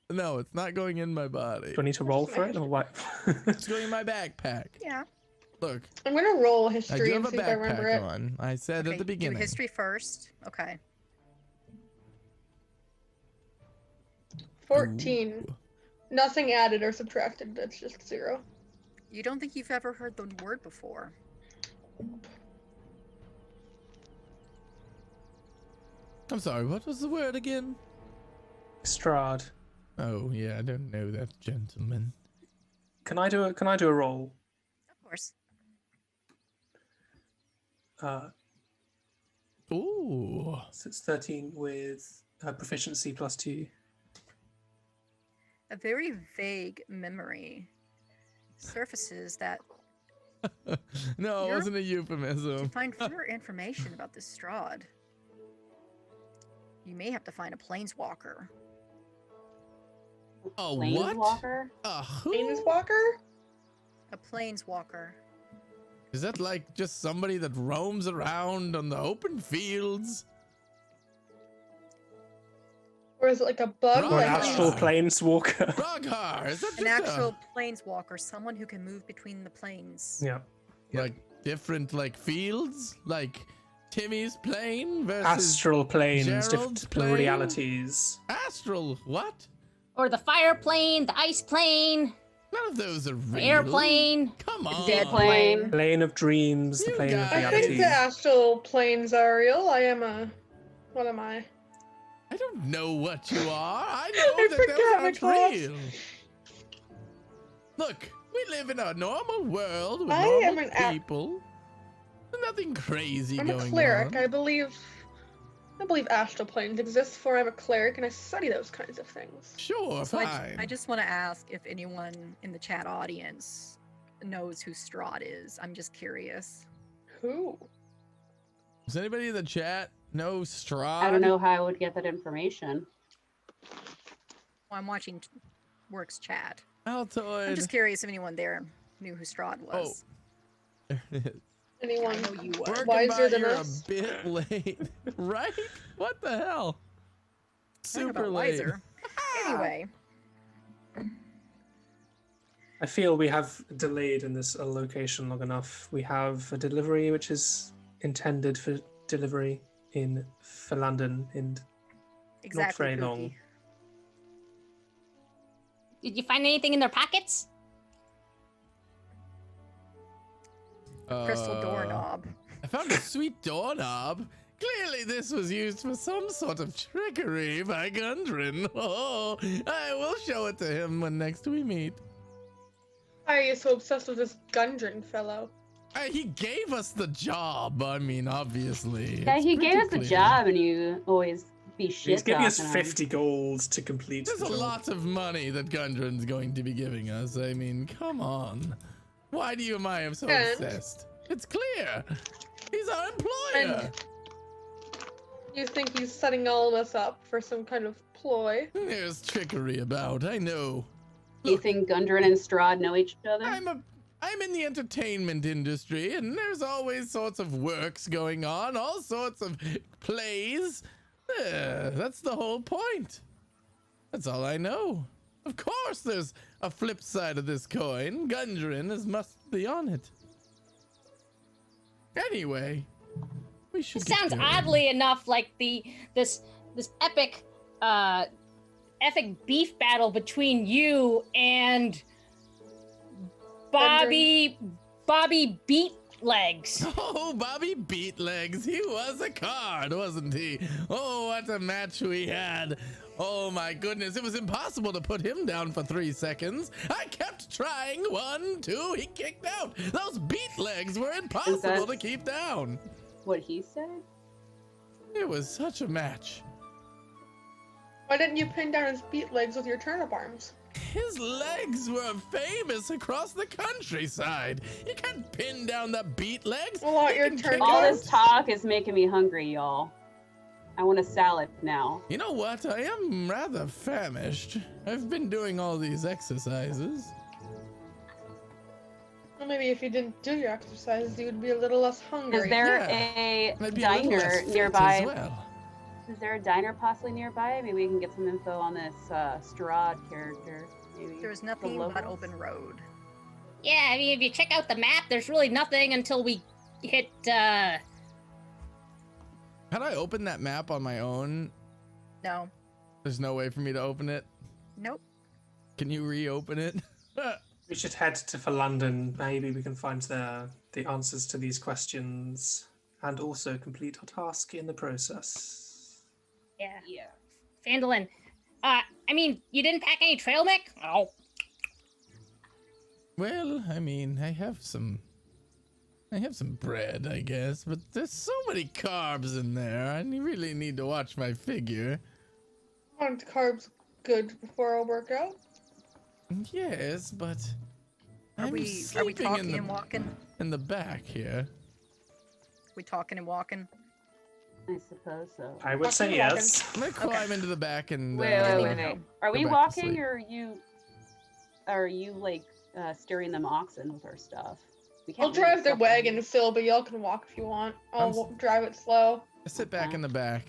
No, it's not going in my body.
Do I need to roll for it or what?
It's going in my backpack.
Yeah.
Look,
I'm gonna roll
I
history
do
and
have a
see if I remember
backpack
it.
on. I said
Okay,
at the
do
beginning.
history first. Okay.
14.
Ooh.
Nothing added or subtracted. That's just 0.
You don't think you've ever heard the word before?
I'm sorry, what was the word again?
Strahd.
Oh, yeah, I don't know that gentleman.
Can I do a roll?
Of course.
Ooh.
So it's 13 with proficiency plus 2.
A very vague memory surfaces that
No, it
You're-
wasn't a
to
euphemism.
find further information about this Strahd, you may have to find a planeswalker.
Oh, what?
Planeswalker?
Who?
Planeswalker?
A planeswalker.
Is that like just somebody that roams around on the open fields?
Or is it like a bug?
Right.
Or an
Like
astral
Ah.
planeswalker.
Roghar, is that just
An actual planeswalker, someone who can move between the planes.
Yeah.
like different like fields? Like Timmy's plane versus
Astral planes,
Gerald's
different
plane?
realities.
astral? What?
Or the fire plane, the ice plane,
None of those are
the
real.
airplane.
Come on.
Dead plane.
Plane of dreams, the
You
plane of
guys-
I
reality.
think the astral planes are real. I am a. What am I?
I don't know what you are. I
I
know that
forgot
those
my
aren't
class.
real. Look, we live in a normal world with
I am
normal
an
people. Nothing crazy
I'm a
going
cleric.
on.
I believe astral planes exist, for I'm a cleric and I study those kinds of things.
Sure,
So
fine.
I just want to ask if anyone in the chat audience knows who Strahd is. I'm just curious.
Who?
Does anybody in the chat know Strahd?
I don't know how I would get that information.
Well, I'm watching Works chat.
Altoid.
I'm just curious if anyone there knew who Strahd was.
There it is.
Anyone?
I know you would.
Working
Wiser
by
than
you're
us?
a bit late, right? What the hell?
I don't know
Super
about
late.
wiser. Anyway,
I feel we have delayed in this location long enough. We have a delivery which is intended for delivery for London in
exactly.
very
Pookie.
long.
Did you find anything in their pockets?
Crystal doorknob.
I found a sweet doorknob. Clearly, this was used for some sort of trickery by Gundren. Oh, I will show it to him when next we meet.
Why are you so obsessed with this Gundren fellow?
He gave us the job. I mean, obviously.
Yeah,
it's
he gave
pretty
us the
clear.
job, and you always be shit.
He's giving us
talking him.
50 gold to complete
There's
the
a
job.
lot of money that Gundren's going to be giving us. I mean, come on. Why do you and I am so
And-
obsessed? It's clear. He's our employer.
And you think he's setting all of us up for some kind of ploy?
There's trickery about. I know.
Do you think Gundren and Strahd know each other?
I'm I'm in the entertainment industry, and there's always sorts of works going on, all sorts of plays. That's the whole point. That's all I know. Of course there's a flip side of this coin. Gundren must be on it. Anyway, we should
It
get
sounds
going.
oddly enough like this epic beef battle between you and Bobby Beatlegs.
Oh, Bobby Beatlegs. He was a card, wasn't he? Oh, what a match we had. Oh my goodness, it was impossible to put him down for 3 seconds. I kept trying. 1, 2, he kicked out. Those Beatlegs were impossible to keep down.
What he said?
It was such a match.
Why didn't you pin down his beat legs with your turnip arms?
His legs were famous across the countryside. You can't pin down the Beatlegs.
Well,
You
your
can
turn-
kick
All
out.
this talk is making me hungry, y'all. I want a salad now.
You know what? I am rather famished. I've been doing all these exercises.
Well, maybe if you didn't do your exercises, you would be a little less hungry.
Is there
Yeah.
a
Maybe a little less
diner
fit
nearby?
as well.
Is there a diner possibly nearby? Maybe we can get some info on this Strahd character. Maybe
There's
the
nothing but
locals?
open road.
Yeah, I mean, if you check out the map, there's really nothing until we hit,
Had I opened that map on my own,
No.
there's no way for me to open it.
Nope.
Can you reopen it?
We should head to London. Maybe we can find the answers to these questions and also complete our task in the process.
yeah,
Yeah.
Fandolin. I mean, you didn't pack any trail mix? Oh,
Well, I mean, I have some bread, I guess, but there's so many carbs in there. I really need to watch my figure.
Aren't carbs good before a workout?
Yes, but
Are
I'm
we
sleeping
talking and walking?
in the back here.
We talking and walking?
I suppose so.
I would say
Walking.
yes.
I'm gonna climb into the back and
Wait. Are we
back to
walking
sleep.
or are you like steering them oxen with our stuff? We can't
I'll drive
leave
the
stuff
wagon, Phil, but y'all can walk if you want. I'll drive it slow.
I sit back in the back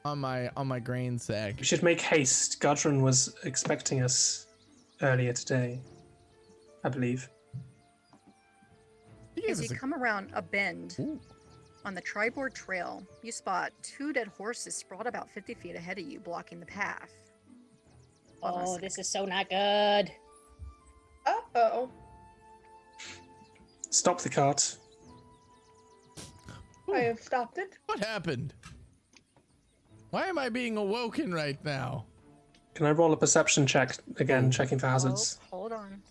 on my grain sack.
We should make haste. Gudrun was expecting us earlier today, I believe.
He gave
As
us
you
a-
come around a bend
Ooh.
on the Triboard Trail, you spot 2 dead horses sprawled about 50 feet ahead of you, blocking the path.
oh, this is so not good.
Uh-oh.
Stop the cart.
I have stopped it.
What happened? Why am I being awoken right now?
Can I roll a perception check again, checking for hazards?
Oh, hold on.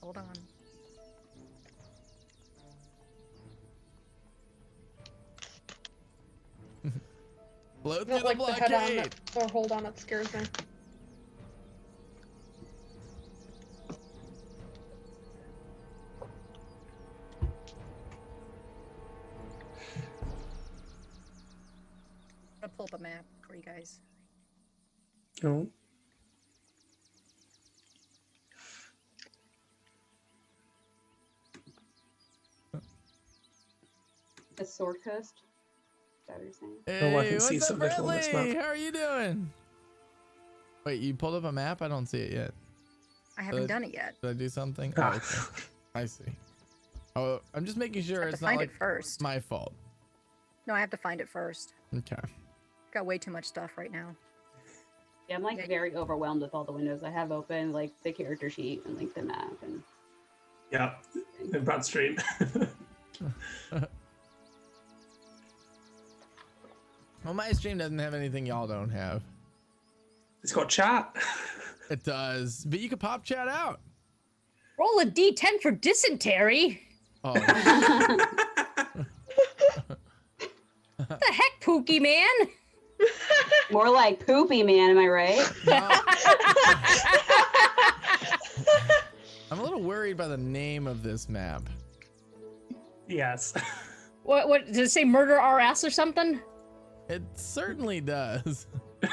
Blow
I
through
don't
the
like the head on
blockade.
that, or hold on, it scares me.
I'm gonna pull up a map for you guys.
Oh.
The Sword Coast? Is that what you're saying?
Hey,
Oh, I can see
what's
some
up,
little on this
Bradley?
map.
How are you doing? Wait, you pulled up a map? I don't see it yet.
I haven't done it yet.
Did I do something? Oh, okay. I see. Oh, I'm just making sure
I have
it's
to
not
find
like
it first.
my fault.
No, I have to find it first.
Okay.
Got way too much stuff right now.
Yeah, I'm like
Yeah.
very overwhelmed with all the windows I have open, like the character sheet and like the map and
Yeah, in Brad Street.
Well, my stream doesn't have anything y'all don't have.
It's got chat.
It does, but you can pop chat out.
Roll a d10 for dysentery.
Oh,
What the heck, Pookie man?
more like poopy man, am I right?
no. I'm a little worried by the name of this map.
Yes.
What does it say? Murder our ass or something?
It certainly does.
It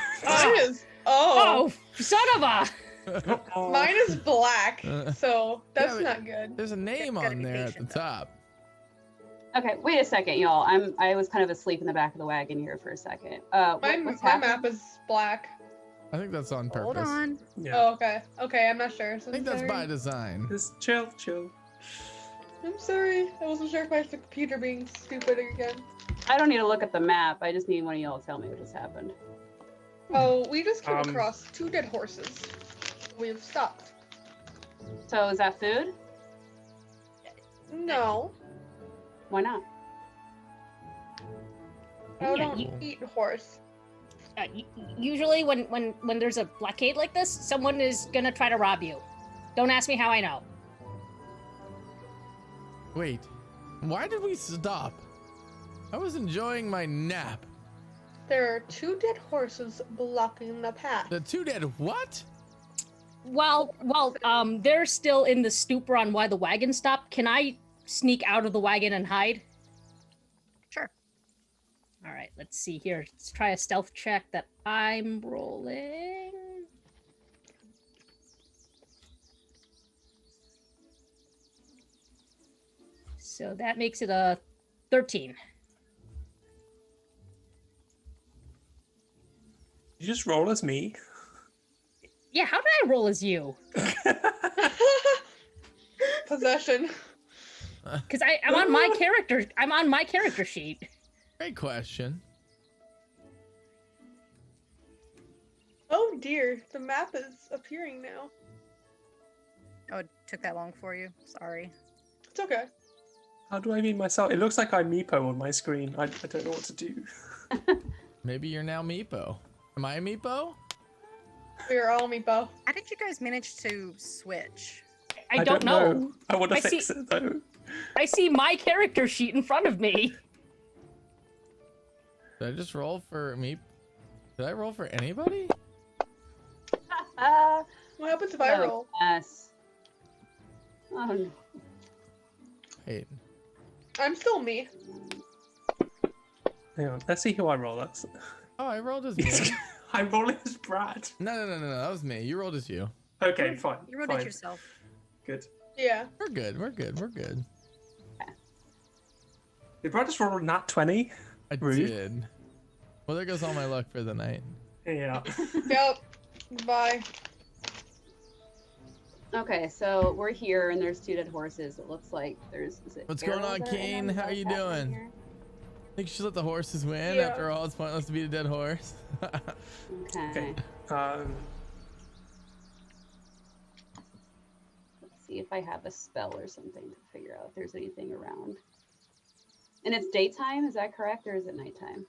is. Oh.
Oh, son of a!
Mine is black, so that's
but
not good.
There's a name
Gotta
on
be
there at
patient,
the
though.
top.
Okay, wait a second, y'all. I was kind of asleep in the back of the wagon here for a second. What's
My
happening?
map is black.
I think that's on
Hold
purpose.
on.
Yeah.
Oh, okay. Okay, I'm not sure. So
I think that's by design.
Just chill, chill.
I'm sorry. I wasn't sure if my computer being stupid again.
I don't need to look at the map. I just need one of y'all to tell me what just happened.
Oh, we just came
Um,
across 2 dead horses. We've stopped.
So is that food?
No,
Why not?
I
Yeah,
don't
you-
eat horse.
Usually when there's a blockade like this, someone is gonna try to rob you. Don't ask me how I know.
Wait, why did we stop? I was enjoying my nap.
There are 2 dead horses blocking the path.
The 2 dead what?
While they're still in the stupor on why the wagon stopped, can I sneak out of the wagon and hide?
Sure.
All right, let's see here. Let's try a stealth check that I'm rolling. So that makes it a 13.
You just roll as me.
Yeah, how did I roll as you?
Possession.
Because I'm on my character. I'm on my character sheet.
Great question.
Oh dear, the map is appearing now.
Oh, it took that long for you. Sorry.
It's okay.
How do I mean myself? It looks like I'm Meepo on my screen. I don't know what to do.
Maybe you're now Meepo. Am I a Meepo?
We are all meepo.
How did you guys manage to switch?
I don't know.
I want to
I
fix
see-
it though.
I see my character sheet in front of me.
Did I just roll for me? Did I roll for anybody?
What happens if I roll?
Yes. Oh no.
Wait.
I'm still me.
Hang on, let's see who I roll. That's.
Oh, I rolled as me.
I'm rolling as Brad.
No, that was me. You rolled as you.
Okay, fine.
You wrote
fine.
it yourself.
Good.
Yeah.
We're good.
Did Brad just roll a nat 20?
I
Rude.
did. Well, there goes all my luck for the night.
Yeah.
Yep. Bye.
Okay, so we're here and there's 2 dead horses. It looks like there's. Is it
What's going
barrels
on,
that are in
Kane?
them?
How
What's
you
happening
doing?
here?
Think you should let the horses win?
Yeah.
After all, it's pointless to beat a dead horse.
Okay.
Um,
Let's see if I have a spell or something to figure out if there's anything around. And it's daytime, is that correct, or is it nighttime?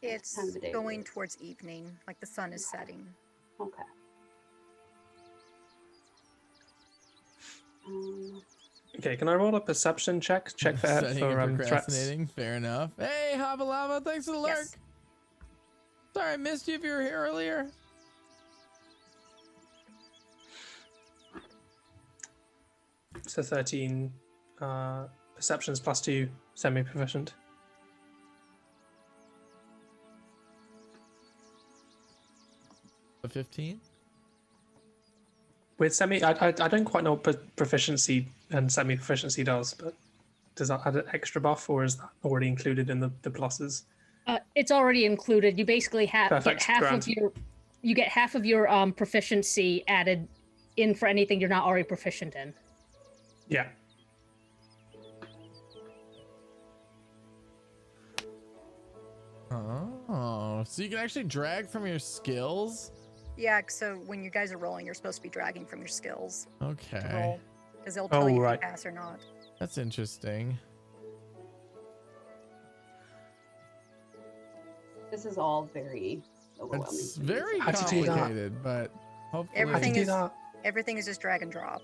It's
time of the day it
going
is?
towards evening, like the sun is setting.
Okay.
okay, can I roll a perception check? Check for
Setting and
threats.
procrastinating. Fair enough. Hey, Hava Lava, thanks for the lurk.
Yes.
Sorry, I missed you if you were here earlier.
So 13. Perceptions +2, semi-proficient.
A 15?
With semi, I don't quite know what proficiency and semi-proficiency does, but does that add an extra buff, or is that already included in the pluses?
It's already included. You basically get
Perfect,
half
grand.
of your proficiency added in for anything you're not already proficient in.
Yeah.
Oh, so you can actually drag from your skills?
Yeah, so when you guys are rolling, you're supposed to be dragging from your skills to
Okay.
roll. Because they'll tell you
right.
if you pass or not.
That's interesting.
This is all very overwhelming.
It's
to me,
very
so-
How'd you do that?
complicated, but hopefully...
How'd
Everything
you do
is-
that?
Everything is just drag and drop.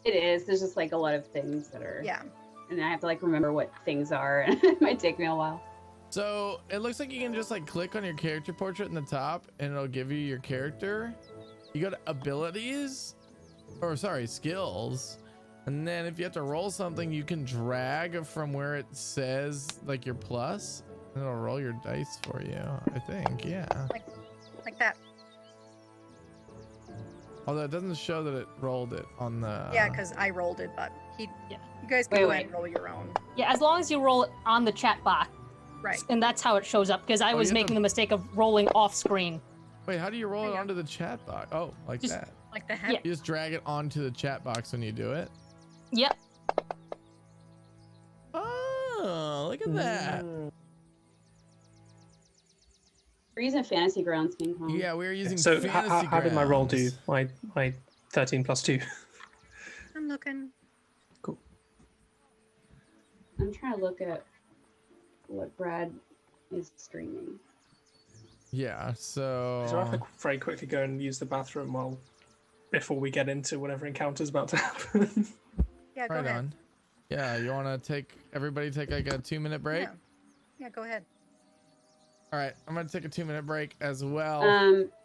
It is. There's just like a lot of things that are.
Yeah.
And I have to like remember what things are, and it might take me a while.
So it looks like you can just like click on your character portrait in the top and it'll give you your character. You got abilities, or sorry, skills. And then if you have to roll something, you can drag from where it says like your plus and it'll roll your dice for you, I think. Yeah.
Like that.
Although it doesn't show that it rolled it on the.
Yeah, because I rolled it, but you guys can
Wait,
go ahead
wait.
and roll your own.
Yeah, as long as you roll it on the chat box,
Right.
and that's how it shows up. Because I
Oh,
was
you have
making
to-
the mistake of rolling off screen.
Wait, how do you roll
There
it
you go.
onto the chat box? Oh, like
Just-
that.
Like the head.
Yeah.
You just drag it onto the chat box when you do it.
Yep.
Oh, look at that.
We're using Fantasy Grounds King Kong.
Yeah, we were using
So
fantasy
how did my roll do?
grounds.
My 13 plus 2.
I'm looking.
Cool.
I'm trying to look at what Brad is streaming.
Yeah, so.
So I have to very quickly go and use the bathroom before we get into whatever encounter's about to happen.
Yeah, go
Right
ahead.
on. Yeah, you want to everybody take like a 2-minute break?
Yeah. Yeah, go ahead.
All right, I'm going to take a 2-minute break as well.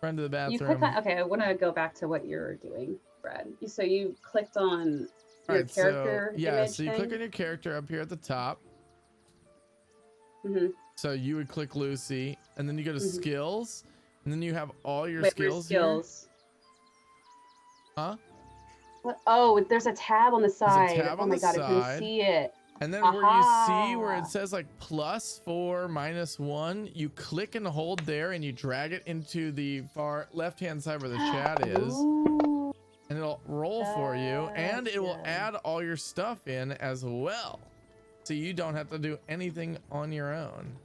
Run to the
You
bathroom.
click on. Okay, I want to go back to what you're doing, Brad. So you clicked on your
Alright,
character
so, yeah,
image
so you
thing?
click on your character up here at the top.
Mm-hmm.
So you would click Lucy, and then you go to
Mhm.
skills, and then you have all your
Wait,
skills
where's
here.
skills?
Huh?
What? Oh, there's a tab on the side.
tab
Oh
on
my
the
god, I
side.
couldn't see it.
And then where you see where
Aha.
it says like +4, -1, you click and hold there, and you drag it into the far left-hand side where the chat is,
Ooh.
and it'll roll for you, and it will
Gotcha.
add all your stuff in as well. So you don't have to do anything on your own.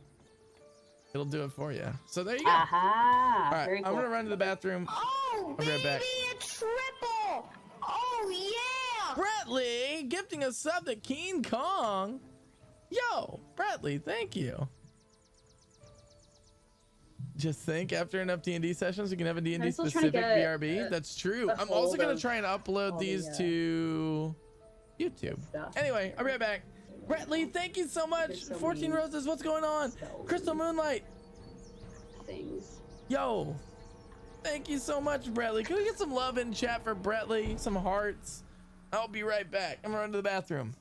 It'll do it for you. So there you go.
Aha.
All right,
Very
I'm
cool.
gonna run to the bathroom.
Oh,
I'll be right back.
baby, a triple! Oh, yeah!
Bradley gifting a sub to King Kong. Yo, Bradley, thank you. Just think, after enough D&D sessions, we can have a D&D
I'm still trying to
specific
get
BRB. That's true.
a
I'm also
hold
gonna
of
try and upload
all
these
the,
to YouTube.
stuff.
Anyway, I'll be right back. Bradley, thank you so much.
There's so
14
many
Roses, what's going on?
spells
Crystal
and
Moonlight,
Things.
yo. Thank you so much, Bradley. Can we get some love in chat for Bradley? Some hearts. I'll be right back. I'm gonna run to the bathroom.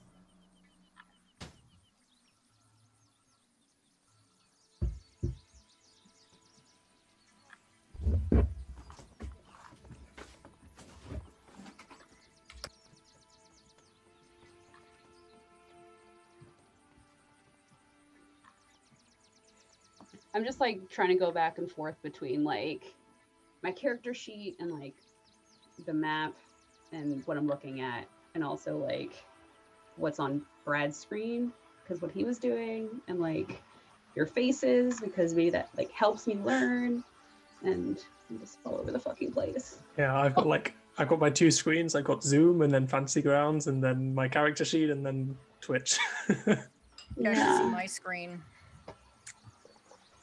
I'm just like trying to go back and forth between like my character sheet and like the map and what I'm looking at, and also like what's on Brad's screen because what he was doing, and like your faces because maybe that like helps me learn, and I'm just all over the fucking place.
Yeah, I've got my 2 screens. I've got Zoom and then Fantasy Grounds and then my character sheet and then Twitch.
Yeah, I can see my screen.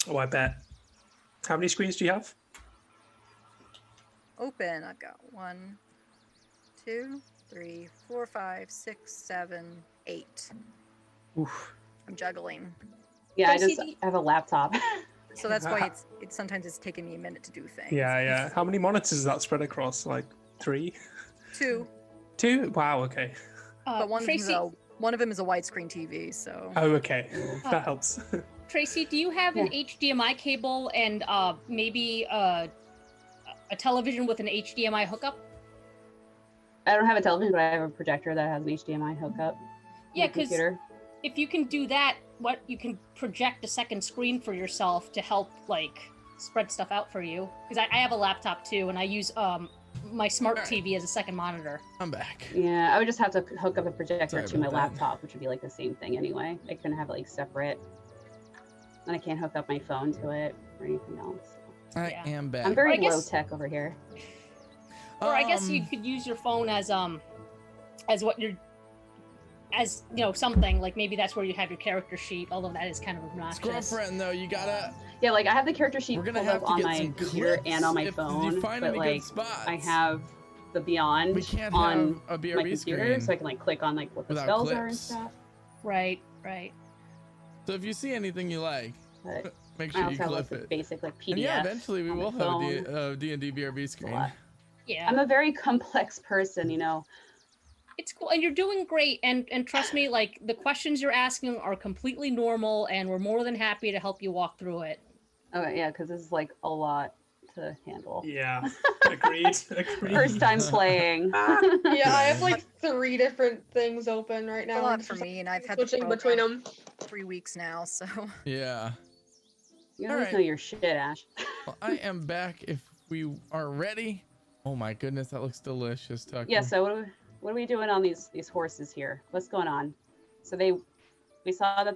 Oh, I bet. How many screens do you have?
Open. I've got 1, 2, 3, 4, 5, 6, 7, 8.
Oof.
I'm juggling.
Yeah, I
Darcy,
just
do you-
have a laptop.
So that's why it's sometimes it's taking me a minute to do things.
Yeah. How many monitors is that spread across? Like 3?
2.
2? Wow, okay.
But
Tracy,
one of them is a widescreen TV, so
Oh, okay. That helps.
Tracy, do you have an HDMI cable and maybe a television with an HDMI hookup?
I don't have a television, but I have a projector that has an HDMI hookup. on
Yeah,
my
'cause
computer.
If you can do that, you can project a second screen for yourself to help like spread stuff out for you. Because I have a laptop too, and I use my smart
Alright.
TV as a second monitor.
I'm back.
Yeah, I would just have to hook up the projector
Sorry
to my
about that.
laptop, which would be like the same thing anyway. I couldn't have it like separate. And I can't hook up my phone to it or anything else.
I
Yeah.
am back.
I'm very
I guess-
low tech over here.
Or I guess you
Um,
could use your phone as what you're, as you know, something like maybe that's where you have your character sheet. Although that is kind of obnoxious.
Girlfriend, though, you gotta.
Yeah, like I have the character sheet
We're gonna
pulled
have
up
to
on
get
my
some
computer
clips
and on my
if
phone,
you find
but
any
like
good spots.
I have the Beyond
We can't
on
have a
my
BRB
computer,
screen.
so I can like click on like what the
without
spells are and
clips.
stuff.
Right, right.
So if you see anything you like,
But
make
I
sure you
also have like
clip
the
it.
basic like PDF.
And yeah, eventually we
on my
will have a
phone.
D&D BRB
It's a
screen.
lot.
Yeah,
I'm a very complex person, you know.
it's cool, and you're doing great. And trust me, like the questions you're asking are completely normal, and we're more than happy to help you walk through it.
Oh yeah, because this is like a lot to handle.
Yeah, agreed. Agreed.
First time playing.
Yeah, I have like 3 different things open right now.
A lot
and
for
just,
me, and I've had to
switching between
program
them.
3 weeks now, so.
Yeah.
You
All
always
right.
know your shit, Ash.
Well, I am back if we are ready. Oh my goodness, that looks delicious, Tucker.
Yeah. So what are we doing on these horses here? What's going on? So we saw that they